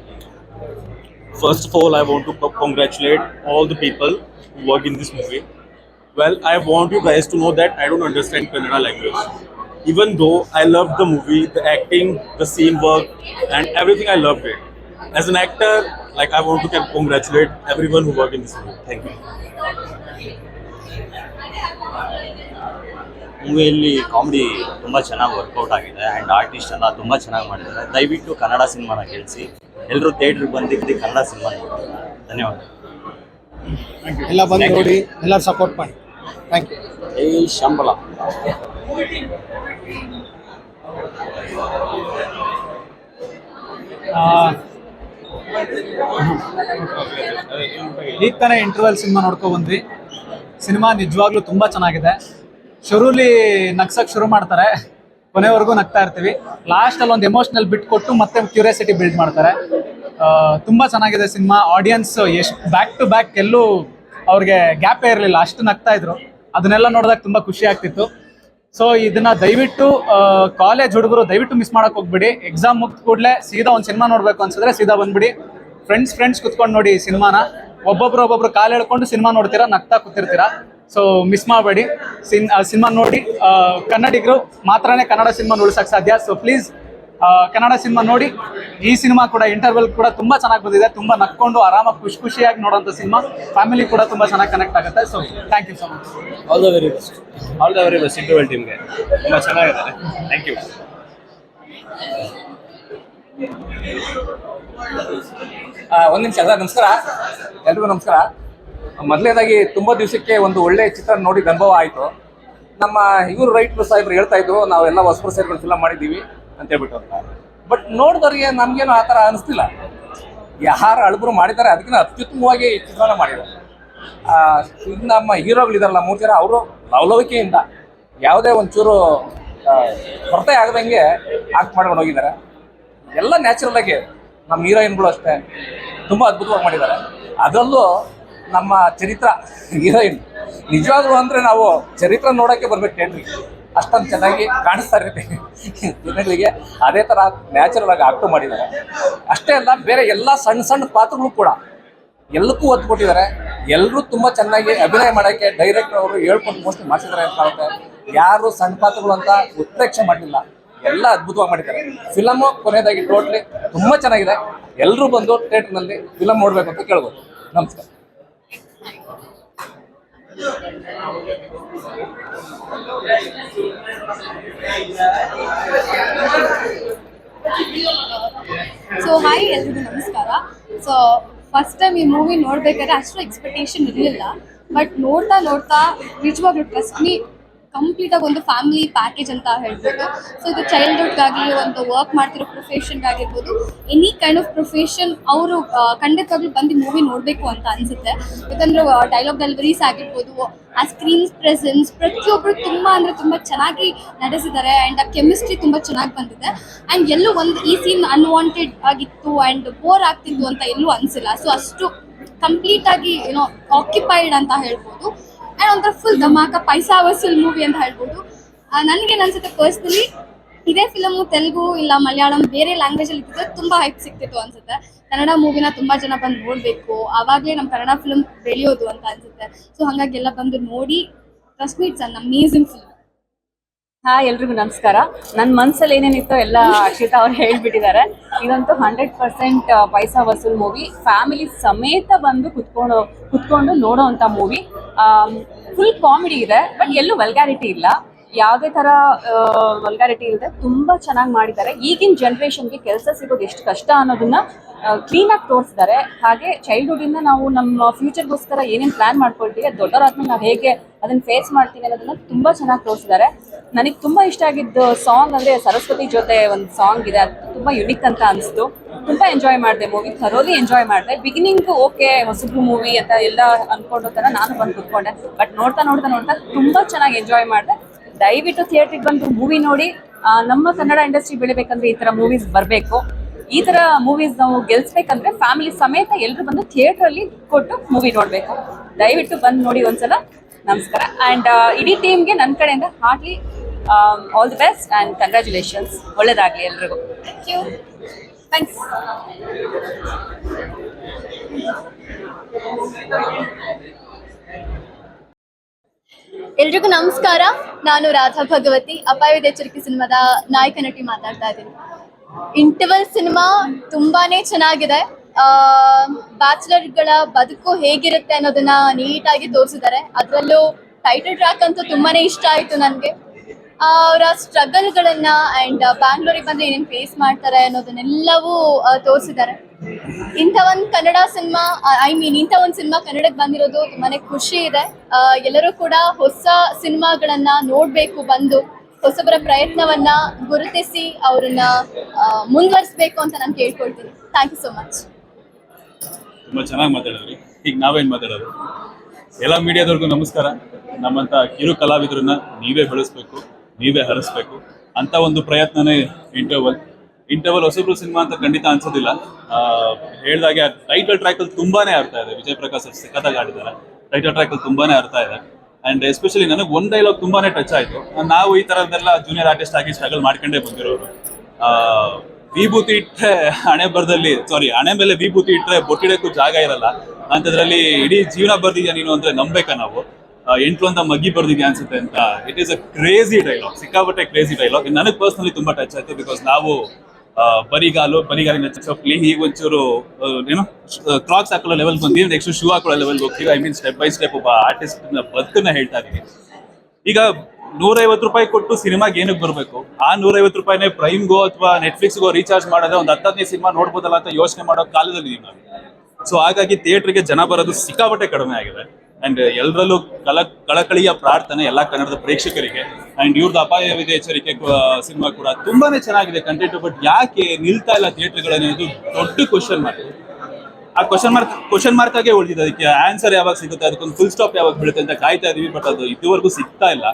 First of all, I want to congratulate all the people who work in this movie. Well, I want you guys to know that I don't understand Kannada language. Even though I loved the movie, the acting, the scene work, and everything, I loved it. As an actor, like I want to congratulate everyone who worked in this movie. Thank you. ಮೂವಿಯಲ್ಲಿ ಕಾಮಿಡಿ ತುಂಬ ಚೆನ್ನಾಗಿ ವರ್ಕೌಟ್ ಆಗಿದೆ ಆ್ಯಂಡ್ ಆರ್ಟಿಸ್ಟ್ ಎಲ್ಲ ತುಂಬ ಚೆನ್ನಾಗಿ ಮಾಡಿದ್ದಾರೆ. ದಯವಿಟ್ಟು ಕನ್ನಡ ಸಿನಿಮಾನ ಗೆಲ್ಲಿಸಿ ಎಲ್ಲರೂ ಥಿಯೇಟ್ರಿಗೆ ಬಂದಿದ್ದು ಕನ್ನಡ ಸಿನಿಮಾ ನೋಡಿ. ಧನ್ಯವಾದ. ಎಲ್ಲ ಬಂದು ನೋಡಿ, ಎಲ್ಲರೂ ಸಪೋರ್ಟ್ ಮಾಡಿ. Thank you. ಜೈ ಶಂಬಳ. ಈಗ ತಾನೇ ಇಂಟರ್ವಲ್ ಸಿನಿಮಾ ನೋಡ್ಕೊ ಬಂದ್ವಿ. ಸಿನಿಮಾ ನಿಜವಾಗ್ಲೂ ತುಂಬ ಚೆನ್ನಾಗಿದೆ. ಶುರುಲಿ ನಗ್ಸಕ್ಕೆ ಶುರು ಮಾಡ್ತಾರೆ, ಕೊನೆವರೆಗೂ ನಗ್ತಾ ಇರ್ತೀವಿ. ಲಾಸ್ಟಲ್ಲಿ ಒಂದು ಎಮೋಷ್ನಲ್ ಬಿಟ್ ಕೊಟ್ಟು ಮತ್ತೆ ಕ್ಯೂರಿಯಾಸಿಟಿ ಬಿಲ್ಡ್ ಮಾಡ್ತಾರೆ. ತುಂಬ ಚೆನ್ನಾಗಿದೆ ಸಿನಿಮಾ. ಆಡಿಯನ್ಸ್ ಎಷ್ಟು ಬ್ಯಾಕ್ ಟು ಬ್ಯಾಕ್ ಎಲ್ಲೂ ಅವ್ರಿಗೆ ಗ್ಯಾಪೇ ಇರಲಿಲ್ಲ, ಅಷ್ಟು ನಗ್ತಾ ಇದ್ರು. ಅದನ್ನೆಲ್ಲ ನೋಡಿದಾಗ ತುಂಬ ಖುಷಿ ಆಗ್ತಿತ್ತು. ಸೊ ಇದನ್ನ ದಯವಿಟ್ಟು ಕಾಲೇಜ್ ಹುಡುಗರು ದಯವಿಟ್ಟು ಮಿಸ್ ಮಾಡೋಕೆ ಹೋಗ್ಬಿಡಿ. ಎಕ್ಸಾಮ್ ಮುಗಿದ ಕೂಡಲೇ ಸೀದಾ ಒಂದು ಸಿನಿಮಾ ನೋಡಬೇಕು ಅನ್ಸಿದ್ರೆ ಸೀದಾ ಬಂದ್ಬಿಡಿ. ಫ್ರೆಂಡ್ಸ್ ಕುತ್ಕೊಂಡು ನೋಡಿ ಸಿನಿಮಾನ. ಒಬ್ಬೊಬ್ರು ಕಾಲು ಎಳ್ಕೊಂಡು ಸಿನಿಮಾ ನೋಡ್ತೀರಾ, ನಗ್ತಾ ಕೂತಿರ್ತೀರಾ. ಸೊ ಮಿಸ್ ಮಾಡಬೇಡಿ. ಸಿನಿಮಾ ನೋಡಿ. ಕನ್ನಡಿಗರು ಮಾತ್ರನೇ ಕನ್ನಡ ಸಿನಿಮಾ ಉಳಿಸೋಕೆ ಸಾಧ್ಯ. ಸೊ ಪ್ಲೀಸ್ ಕನ್ನಡ ಸಿನಿಮಾ ನೋಡಿ. ಈ ಸಿನಿಮಾ ಕೂಡ ಇಂಟರ್ವಲ್ ಕೂಡ ತುಂಬ ಚೆನ್ನಾಗಿ ಬಂದಿದೆ. ತುಂಬ ನಕ್ಕೊಂಡು ಆರಾಮಾಗಿ ಖುಷಿಯಾಗಿ ನೋಡೋಂಥ ಸಿನಿಮಾ. ಫ್ಯಾಮಿಲಿ ಕೂಡ ತುಂಬ ಚೆನ್ನಾಗಿ ಕನೆಕ್ಟ್ ಆಗುತ್ತೆ. So thank you so much. All the very best. All the very best interval ಟೀಮ್ಗೆ. ತುಂಬ ಚೆನ್ನಾಗಿದ್ದಾರೆ. Thank you. ಒಂದು ನಿಮಿಷ ಸರ್. ನಮಸ್ಕಾರ ಎಲ್ರಿಗೂ ನಮಸ್ಕಾರ. ಮೊದಲನೇದಾಗಿ ತುಂಬ ದಿವಸಕ್ಕೆ ಒಂದು ಒಳ್ಳೆ ಚಿತ್ರ ನೋಡಿದ ಅನುಭವ ಆಯಿತು. ನಮ್ಮ ಇವರು ರೈಟ್ರು ಸಾಹೇಬ್ರು ಹೇಳ್ತಾ ಇದ್ರು ನಾವೆಲ್ಲ ಹೊಸಬ್ರು ಸೇರ್ಕೊಂಡು ಫಿಲಮ್ ಮಾಡಿದ್ದೀವಿ ಅಂತ ಹೇಳ್ಬಿಟ್ಟು ಅಂತ. ಬಟ್ ನೋಡಿದವ್ರಿಗೆ ನಮಗೇನು ಆ ಥರ ಅನಿಸ್ತಿಲ್ಲ. ಯಾರು ಅಳುಬರು ಮಾಡಿದ್ದಾರೆ ಅದಕ್ಕಿಂತ ಅತ್ಯುತ್ತಮವಾಗಿ ಚಿತ್ರನ ಮಾಡಿದ್ದಾರೆ. ನಮ್ಮ ಹೀರೋಗಳಿದಾರಲ್ಲ 3 ಜನ, ಅವರು ಲವಲವಿಕೆಯಿಂದ ಯಾವುದೇ ಒಂಚೂರು ಕೊರತೆ ಆಗದಂಗೆ ಆಕ್ಟ್ ಮಾಡ್ಕೊಂಡು ಹೋಗಿದ್ದಾರೆ. ಎಲ್ಲ ನ್ಯಾಚುರಲ್ ಆಗಿ ನಮ್ಮ ಹೀರೋಯಿನ್ಗಳು ಅಷ್ಟೇ ತುಂಬ ಅದ್ಭುತವಾಗಿ ಮಾಡಿದ್ದಾರೆ. ಅದರಲ್ಲೂ ನಮ್ಮ ಚರಿತ್ರ ಹೀರೋಯಿನ್ ನಿಜವಾಗ್ಲೂ ಅಂದರೆ ನಾವು ಚರಿತ್ರ ನೋಡೋಕ್ಕೆ ಬರ್ಬೇಕು ಥಿಯೇಟ್ರಿಗೆ. ಅಷ್ಟೊಂದು ಚೆನ್ನಾಗಿ ಕಾಣಿಸ್ತಾ ಇರುತ್ತೆ ಜನಗಳಿಗೆ. ಅದೇ ಥರ ನ್ಯಾಚುರಲ್ ಆಗಿ ಆಕ್ಟು ಮಾಡಿದ್ದಾರೆ. ಅಷ್ಟೇ ಅಲ್ಲ, ಬೇರೆ ಎಲ್ಲ ಸಣ್ಣ ಪಾತ್ರಗಳು ಕೂಡ ಎಲ್ಲಕ್ಕೂ ಒತ್ತು ಕೊಟ್ಟಿದ್ದಾರೆ. ಎಲ್ಲರೂ ತುಂಬ ಚೆನ್ನಾಗಿ ಅಭಿನಯ ಮಾಡೋಕ್ಕೆ ಡೈರೆಕ್ಟರ್ ಅವರು ಹೇಳ್ಕೊಂಡು ಮೋಸ್ಟ್ಲಿ ಮಾಡಿಸಿದ್ದಾರೆ ಅಂತ ಕಾಣುತ್ತೆ. ಯಾರು ಸಣ್ಣ ಪಾತ್ರಗಳು ಅಂತ ಉತ್ಪ್ರೇಕ್ಷೆ ಮಾಡಲಿಲ್ಲ, ಎಲ್ಲ ಅದ್ಭುತವಾಗಿ ಮಾಡಿದ್ದಾರೆ. ಫಿಲಮು ಕೊನೆಯದಾಗಿ ಟೋಟ್ಲಿ ತುಂಬ ಚೆನ್ನಾಗಿದೆ. ಎಲ್ಲರೂ ಬಂದು ಥಿಯೇಟ್ರ್ನಲ್ಲಿ ಫಿಲಮ್ ನೋಡಬೇಕು ಅಂತ ಕೇಳ್ಬೋದು. ನಮಸ್ಕಾರ. ಸೊ ಹಾಯ್, ಎಲ್ರಿಗೂ ನಮಸ್ಕಾರ. ಸೊ ಫಸ್ಟ್ ಟೈಮ್ ಈ ಮೂವಿ ನೋಡ್ಬೇಕಾದ್ರೆ ಅಷ್ಟು ಎಕ್ಸ್ಪೆಕ್ಟೇಷನ್ ಇರಲಿಲ್ಲ. ಬಟ್ ನೋಡ್ತಾ ನೋಡ್ತಾ ನಿಜವಾಗ್ಲೂ ಟ್ರಸ್ಟ್ ಮೀ ಕಂಪ್ಲೀಟಾಗಿ ಒಂದು ಫ್ಯಾಮಿಲಿ ಪ್ಯಾಕೇಜ್ ಅಂತ ಹೇಳ್ಬೋದು. ಸೊ ಇದು ಚೈಲ್ಡ್ಹುಡ್ಗಾಗಲಿ ಒಂದು ವರ್ಕ್ ಮಾಡ್ತಿರೋ ಪ್ರೊಫೆಷನ್ಗಾಗಿರ್ಬೋದು, ಎನಿ ಕೈಂಡ್ ಆಫ್ ಪ್ರೊಫೆಷನ್ ಅವರು ಖಂಡಿತವಾಗ್ಲೂ ಬಂದು ಮೂವಿ ನೋಡಬೇಕು ಅಂತ ಅನಿಸುತ್ತೆ. ಯಾಕಂದರೆ ಡೈಲಾಗ್ ಡೆಲಿವರೀಸ್ ಆಗಿರ್ಬೋದು, ಆ ಸ್ಕ್ರೀನ್ ಪ್ರೆಸೆನ್ಸ್ ಪ್ರತಿಯೊಬ್ಬರು ತುಂಬ ಅಂದರೆ ತುಂಬ ಚೆನ್ನಾಗಿ ನಡೆಸಿದ್ದಾರೆ. ಆ್ಯಂಡ್ ಆ ಕೆಮಿಸ್ಟ್ರಿ ತುಂಬ ಚೆನ್ನಾಗಿ ಬಂದಿದೆ. ಆ್ಯಂಡ್ ಎಲ್ಲೂ ಒಂದು ಈ ಸೀನ್ ಅನ್ವಾಂಟೆಡ್ ಆಗಿತ್ತು ಆ್ಯಂಡ್ ಬೋರ್ ಆಗ್ತಿತ್ತು ಅಂತ ಎಲ್ಲೂ ಅನಿಸಿಲ್ಲ. ಸೊ ಅಷ್ಟು ಕಂಪ್ಲೀಟಾಗಿ ಏನೋ ಆಕ್ಯುಪೈಡ್ ಅಂತ ಹೇಳ್ಬೋದು. ಆ್ಯಂಡ್ ಒಂಥರ ಫುಲ್ ಧಮಾಕ ಪೈಸಾ ವಸೂಲ್ ಮೂವಿ ಅಂತ ಹೇಳ್ಬೋದು. ನನಗೇನು ಅನ್ಸುತ್ತೆ ಪರ್ಸ್ನಲಿ, ಇದೇ ಫಿಲಮು ತೆಲುಗು ಇಲ್ಲ ಮಲಯಾಳಂ ಬೇರೆ ಲ್ಯಾಂಗ್ವೇಜಲ್ಲಿ ಇದ್ದಿದ್ರೆ ತುಂಬ ಹೈಪ್ ಸಿಗ್ತಿತ್ತು ಅನ್ಸುತ್ತೆ. ಕನ್ನಡ ಮೂವಿನ ತುಂಬ ಜನ ಬಂದು ನೋಡಬೇಕು, ಆವಾಗಲೇ ನಮ್ಮ ಕನ್ನಡ ಫಿಲಮ್ ಬೆಳೆಯೋದು ಅಂತ ಅನ್ಸುತ್ತೆ. ಸೊ ಹಾಗಾಗಿ ಎಲ್ಲ ಬಂದು ನೋಡಿ, trust me it's an amazing film. ಎಲ್ರಿಗೂ ನಮಸ್ಕಾರ. ನನ್ನ ಮನಸ್ಸಲ್ಲಿ ಏನೇನಿತ್ತೋ ಎಲ್ಲ ಅಕ್ಷಿತಾ ಅವ್ರು ಹೇಳ್ಬಿಟ್ಟಿದ್ದಾರೆ. ಇದಂತೂ 100% ಪೈಸಾ ವಸೂಲ್ ಮೂವಿ. ಫ್ಯಾಮಿಲಿ ಸಮೇತ ಬಂದು ಕುತ್ಕೊಂಡು ನೋಡೋ ಅಂಥ ಮೂವಿ. ಫುಲ್ ಕಾಮಿಡಿ ಇದೆ, ಬಟ್ ಎಲ್ಲೂ ವಲ್ಗ್ಯಾರಿಟಿ ಇಲ್ಲ. ಯಾವುದೇ ಥರ ವಲ್ಗ್ಯಾರಿಟಿ ಇಲ್ಲದೆ ತುಂಬ ಚೆನ್ನಾಗಿ ಮಾಡಿದ್ದಾರೆ. ಈಗಿನ ಜನ್ರೇಷನ್ಗೆ ಕೆಲಸ ಸಿಗೋದು ಎಷ್ಟು ಕಷ್ಟ ಅನ್ನೋದನ್ನ ಕ್ಲೀನಾಗಿ ತೋರಿಸಿದ್ದಾರೆ. ಹಾಗೆ ಚೈಲ್ಡ್ಹುಡ್ಡಿಂದ ನಾವು ನಮ್ಮ ಫ್ಯೂಚರ್ಗೋಸ್ಕರ ಏನೇನು ಪ್ಲ್ಯಾನ್ ಮಾಡ್ಕೊಳ್ತೀವಿ, ದೊಡ್ಡವರಾದ್ಮೇಲೆ ನಾವು ಹೇಗೆ ಅದನ್ನು ಫೇಸ್ ಮಾಡ್ತೀವಿ ಅನ್ನೋದನ್ನ ತುಂಬ ಚೆನ್ನಾಗಿ ತೋರಿಸಿದ್ದಾರೆ. ನನಗೆ ತುಂಬ ಇಷ್ಟ ಆಗಿದ್ದು ಸಾಂಗ್ ಅಂದರೆ ಸರಸ್ವತಿ ಜೊತೆ ಒಂದು ಸಾಂಗ್ ಇದೆ, ಅದು ತುಂಬ ಯುನಿಕ್ ಅಂತ ಅನಿಸ್ತು. ತುಂಬ ಎಂಜಾಯ್ ಮಾಡಿದೆ ಮೂವಿ, ಥರೋಲಿ ಎಂಜಾಯ್ ಮಾಡಿದೆ. ಬಿಗಿನಿಂಗು ಓಕೆ ಹೊಸಬ್ರು ಮೂವಿ ಅಂತ ಎಲ್ಲ ಅಂದ್ಕೊಂಡು ಥರ ನಾನು ಬಂದು ಕೂತ್ಕೊಂಡೆ, ಬಟ್ ನೋಡ್ತಾ ನೋಡ್ತಾ ನೋಡ್ತಾ ತುಂಬ ಚೆನ್ನಾಗಿ ಎಂಜಾಯ್ ಮಾಡಿದೆ. ದಯವಿಟ್ಟು ಥಿಯೇಟ್ರಿಗೆ ಬಂದು ಮೂವಿ ನೋಡಿ. ನಮ್ಮ ಕನ್ನಡ ಇಂಡಸ್ಟ್ರಿ ಬೆಳಿಬೇಕಂದ್ರೆ ಈ ಥರ ಮೂವೀಸ್ ಬರಬೇಕು. ಈ ಥರ ಮೂವೀಸ್ ನಾವು ಗೆಲ್ಸ್ಬೇಕಂದ್ರೆ ಫ್ಯಾಮಿಲಿ ಸಮೇತ ಎಲ್ಲರೂ ಬಂದು ಥಿಯೇಟ್ರಲ್ಲಿ ಕೊಟ್ಟು ಮೂವಿ ನೋಡಬೇಕು. ದಯವಿಟ್ಟು ಬಂದು ನೋಡಿ ಒಂದ್ಸಲ. ನಮಸ್ಕಾರ. ಆ್ಯಂಡ್ ಇಡೀ ಟೀಮ್ಗೆ ನನ್ನ ಕಡೆಯಿಂದ heartly all the best and congratulations. ಒಳ್ಳೆಯದಾಗಲಿ ಎಲ್ರಿಗೂ. Thank you. ಥ್ಯಾಂಕ್ಸ್. ಎಲ್ರಿಗೂ ನಮಸ್ಕಾರ. ನಾನು ರಾಧಾ ಭಗವತಿ, ಅಪಾಯದ ಎಚ್ಚರಿಕೆ ಸಿನಿಮಾದ ನಾಯಕ ನಟಿ ಮಾತಾಡ್ತಾ ಇದ್ದೀನಿ. ಇಂಟರ್ವಲ್ ಸಿನಿಮಾ ತುಂಬಾನೇ ಚೆನ್ನಾಗಿದೆ. ಬ್ಯಾಚುಲರ್ಗಳ ಬದುಕು ಹೇಗಿರುತ್ತೆ ಅನ್ನೋದನ್ನ ನೀಟಾಗಿ ತೋರಿಸಿದ್ದಾರೆ. ಅದರಲ್ಲೂ ಟೈಟಲ್ ಟ್ರ್ಯಾಕ್ ಅಂತೂ ತುಂಬಾನೇ ಇಷ್ಟ ಆಯಿತು ನನಗೆ. ಅವರ ಸ್ಟ್ರಗಲ್ಗಳನ್ನ ಆ್ಯಂಡ್ ಬ್ಯಾಂಗ್ಳೂರಿಗೆ ಬಂದರೆ ಏನೇನು ಫೇಸ್ ಮಾಡ್ತಾರೆ ಅನ್ನೋದನ್ನೆಲ್ಲವೂ ತೋರಿಸಿದ್ದಾರೆ. ಇಂಥ ಒಂದು ಕನ್ನಡ ಸಿನಿಮಾ ಇಂಥ ಒಂದು ಸಿನಿಮಾ ಕನ್ನಡಕ್ಕೆ ಬಂದಿರೋದು ತುಂಬಾನೇ ಖುಷಿ ಇದೆ. ಎಲ್ಲರೂ ಕೂಡ ಹೊಸ ಸಿನಿಮಾಗಳನ್ನ ನೋಡಬೇಕು, ಬಂದು ಹೊಸಬರ ಪ್ರಯತ್ನವನ್ನ ಗುರುತಿಸಿ ಅವರನ್ನ ಮುಂದುವರಿಸಬೇಕು ಅಂತ ನಾನು ಕೇಳ್ಕೊಳ್ತೀನಿ. Thank you so much. ತುಂಬ ಚೆನ್ನಾಗಿ ಮಾತಾಡಿದ್ರಿ. ಈಗ ನಾವೇನು ಮಾತಾಡೋದು? ಎಲ್ಲ ಮೀಡಿಯಾದವ್ರಿಗೂ ನಮಸ್ಕಾರ. ನಮ್ಮಂಥ ಕಿರು ಕಲಾವಿದ್ರನ್ನ ನೀವೇ ಬೆಳೆಸ್ಬೇಕು, ನೀವೇ ಹರಿಸ್ಬೇಕು ಅಂತ ಒಂದು ಪ್ರಯತ್ನನೇ ಇಂಟರ್ವಲ್ ಹೊಸಬ್ರು ಸಿನಿಮಾ ಅಂತ ಖಂಡಿತ ಅನ್ಸೋದಿಲ್ಲ. ಹೇಳ್ದಾಗೆ ಟೈಟಲ್ ಟ್ರ್ಯಾಕಲ್ಲಿ ತುಂಬಾನೇ ಅರ್ಥ ಇದೆ. ವಿಜಯ್ ಪ್ರಕಾಶ್ ಅವ್ರು ಸಖತ್ತಾಗಿ ಆಡಿದ್ದಾರೆ. ಟೈಟಲ್ ಟ್ರ್ಯಾಕಲ್ಲಿ ತುಂಬಾನೇ ಅರ್ಥ ಇದೆ. ಆ್ಯಂಡ್ ಎಸ್ಪೆಷಲಿ ನನಗೆ ಒಂದು ಡೈಲಾಗ್ ತುಂಬಾನೇ ಟಚ್ ಆಯಿತು. ನಾವು ಈ ಥರದ್ದೆಲ್ಲ ಜೂನಿಯರ್ ಆರ್ಟಿಸ್ಟ್ ಆಗಿ ಸ್ಟ್ರಗಲ್ ಮಾಡ್ಕೊಂಡೇ ಬಂದಿರೋರು. ವಿಭೂತಿ ಇಟ್ಟರೆ ಹಣೆ ಮೇಲೆ ವಿಭೂತಿ ಇಟ್ಟರೆ ಬೊಟ್ಟಿಡಕ್ಕೂ ಜಾಗ ಇರಲ್ಲ ಅಂಥದ್ರಲ್ಲಿ ಇಡೀ ಜೀವನ ಬರ್ದಿದ್ಯಾ ನೀನು ಅಂದರೆ ನಂಬೇಕಾ ನಾವು? ಎಂಟ್ಲು ಅಂತ ಮಗ್ಗಿ ಬರ್ದಿದ್ಯಾ ಅನ್ಸುತ್ತೆ ಅಂತ. It is a crazy dialogue, ಸಿಕ್ಕಾಪಟ್ಟೆ ಕ್ರೇಜಿ ಡೈಲಾಗ್. ನನಗೆ ಪರ್ಸ್ನಲಿ ತುಂಬ ಟಚ್ ಆಯಿತು. ಬಿಕಾಸ್ ನಾವು ಬರಿಗಾಲಿನ ಚಪ್ಪಲಿ ಹೀಗೆ ಒಂಚೂರು ಏನೋ ಕ್ರಾಕ್ಸ್ ಹಾಕೊಳ್ಳೋ ಲೆವೆಲ್ ಬಂದು ನೆಕ್ಸ್ಟ್ ಶೂ ಹಾಕೊಳ್ಳೋ ಲೆವೆಲ್ ಹೋಗ್ತೀವಿ. I mean step by step ಒಬ್ಬ ಆರ್ಟಿಸ್ಟ್ ಬದುಕನ್ನ ಹೇಳ್ತಾ ಇದೀವಿ. ಈಗ 150 ರೂಪಾಯಿ ಕೊಟ್ಟು ಸಿನಿಮಾಗೆ ಏನಕ್ಕೆ ಬರಬೇಕು? ಆ 150 ರೂಪಾಯಿನೇ ಪ್ರೈಮ್ಗೋ ಅಥವಾ ನೆಟ್ಫ್ಲಿಕ್ಸ್ಗೋ ರೀಚಾರ್ಜ್ ಮಾಡೋದೇ ಒಂದು 10-15 ಸಿನಿಮಾ ನೋಡ್ಬೋದಲ್ಲ ಅಂತ ಯೋಚನೆ ಮಾಡೋ ಕಾಲದಲ್ಲಿ ಇದೀವಿ ನಾವು. ಸೊ ಹಾಗಾಗಿ ಥಿಯೇಟ್ರಿಗೆ ಜನ ಬರೋದು ಸಿಕ್ಕಾಪಟ್ಟೆ ಕಡಿಮೆ ಆಗಿದೆ. ಅಂಡ್ ಎಲ್ಲರಲ್ಲೂ ಕಳಕಳಿಯ ಪ್ರಾರ್ಥನೆ ಎಲ್ಲ ಕನ್ನಡದ ಪ್ರೇಕ್ಷಕರಿಗೆ. ಅಂಡ್ ಇವ್ರದ್ದು ಅಪಾಯವಿದೆ ಎಚ್ಚರಿಕೆ ಸಿನಿಮಾ ಕೂಡ ತುಂಬಾನೇ ಚೆನ್ನಾಗಿದೆ ಕಂಟೆಂಟ್. ಬಟ್ ಯಾಕೆ ನಿಲ್ತಾ ಇಲ್ಲ ಥಿಯೇಟರ್ಗಳನ್ನೋದು ದೊಡ್ಡ ಕ್ವಶನ್ ಮಾರ್ಕ್. ಆ ಕ್ವಶನ್ ಮಾರ್ಕ್ ಆಗೇ ಉಳಿದಿದೆ. ಅದಕ್ಕೆ ಆನ್ಸರ್ ಯಾವಾಗ ಸಿಗುತ್ತೆ, ಅದಕ್ಕೊಂದು ಫುಲ್ ಸ್ಟಾಪ್ ಯಾವಾಗ ಬೀಳುತ್ತೆ ಅಂತ ಕಾಯ್ತಾ ಇದೀವಿ. ಬಟ್ ಅದು ಇದುವರೆಗೂ ಸಿಗ್ತಾ ಇಲ್ಲ.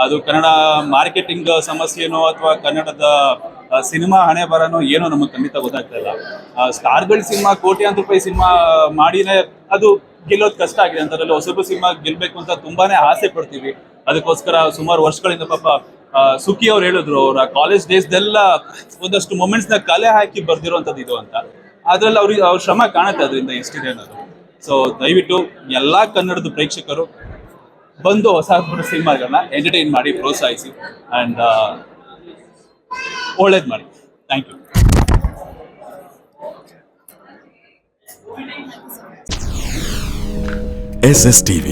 ಅದು ಕನ್ನಡ ಮಾರ್ಕೆಟಿಂಗ್ ಸಮಸ್ಯೆನೋ ಅಥವಾ ಕನ್ನಡದ ಸಿನಿಮಾ ಹಣೆ ಬರನೋ ಏನೋ ನಮಗೆ ಖಂಡಿತ ಗೊತ್ತಾಗ್ತಾ ಇಲ್ಲ. ಸ್ಟಾರ್ಗಳ ಸಿನಿಮಾ ಕೋಟ್ಯಾಂತರ ರೂಪಾಯಿ ಸಿನಿಮಾ ಮಾಡಿನೇ ಅದು ಗೆಲ್ಲೋದು ಕಷ್ಟ ಆಗಿದೆ. ಅಂತದ್ರಲ್ಲಿ ಹೊಸಬ ಸಿನಿಮಾ ಗೆಲ್ಬೇಕು ಅಂತ ತುಂಬಾನೇ ಆಸೆ ಪಡ್ತೀವಿ. ಅದಕ್ಕೋಸ್ಕರ ಸುಮಾರು ವರ್ಷಗಳಿಂದ ಪಾಪ ಸುಖಿ ಅವ್ರು ಹೇಳಿದ್ರು, ಅವರ ಕಾಲೇಜ್ ಡೇಸ್ದೆಲ್ಲ ಒಂದಷ್ಟು ಮೊಮೆಂಟ್ಸ್ನ ಕಲೆ ಹಾಕಿ ಬರ್ದಿರೋಂಥದ್ದು ಇದು ಅಂತ. ಅದ್ರಲ್ಲಿ ಅವ್ರ ಶ್ರಮ ಕಾಣುತ್ತೆ ಅದರಿಂದ ಎಷ್ಟಿದೆ ಅನ್ನೋದು. ಸೊ ದಯವಿಟ್ಟು ಎಲ್ಲಾ ಕನ್ನಡದ ಪ್ರೇಕ್ಷಕರು ಬಂದು ಹೊಸ ಸಿನಿಮಾಗಳನ್ನ ಎಂಟರ್ಟೈನ್ ಮಾಡಿ, ಪ್ರೋತ್ಸಾಹಿಸಿ ಅಂಡ್ ಒಳ್ಳೇದು ಮಾಡಿ. Thank you. SSTV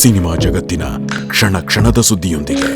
ಸಿನಿಮಾ ಜಗತ್ತಿನ ಕ್ಷಣ ಕ್ಷಣದ ಸುದ್ದಿಯೊಂದಿಗೆ.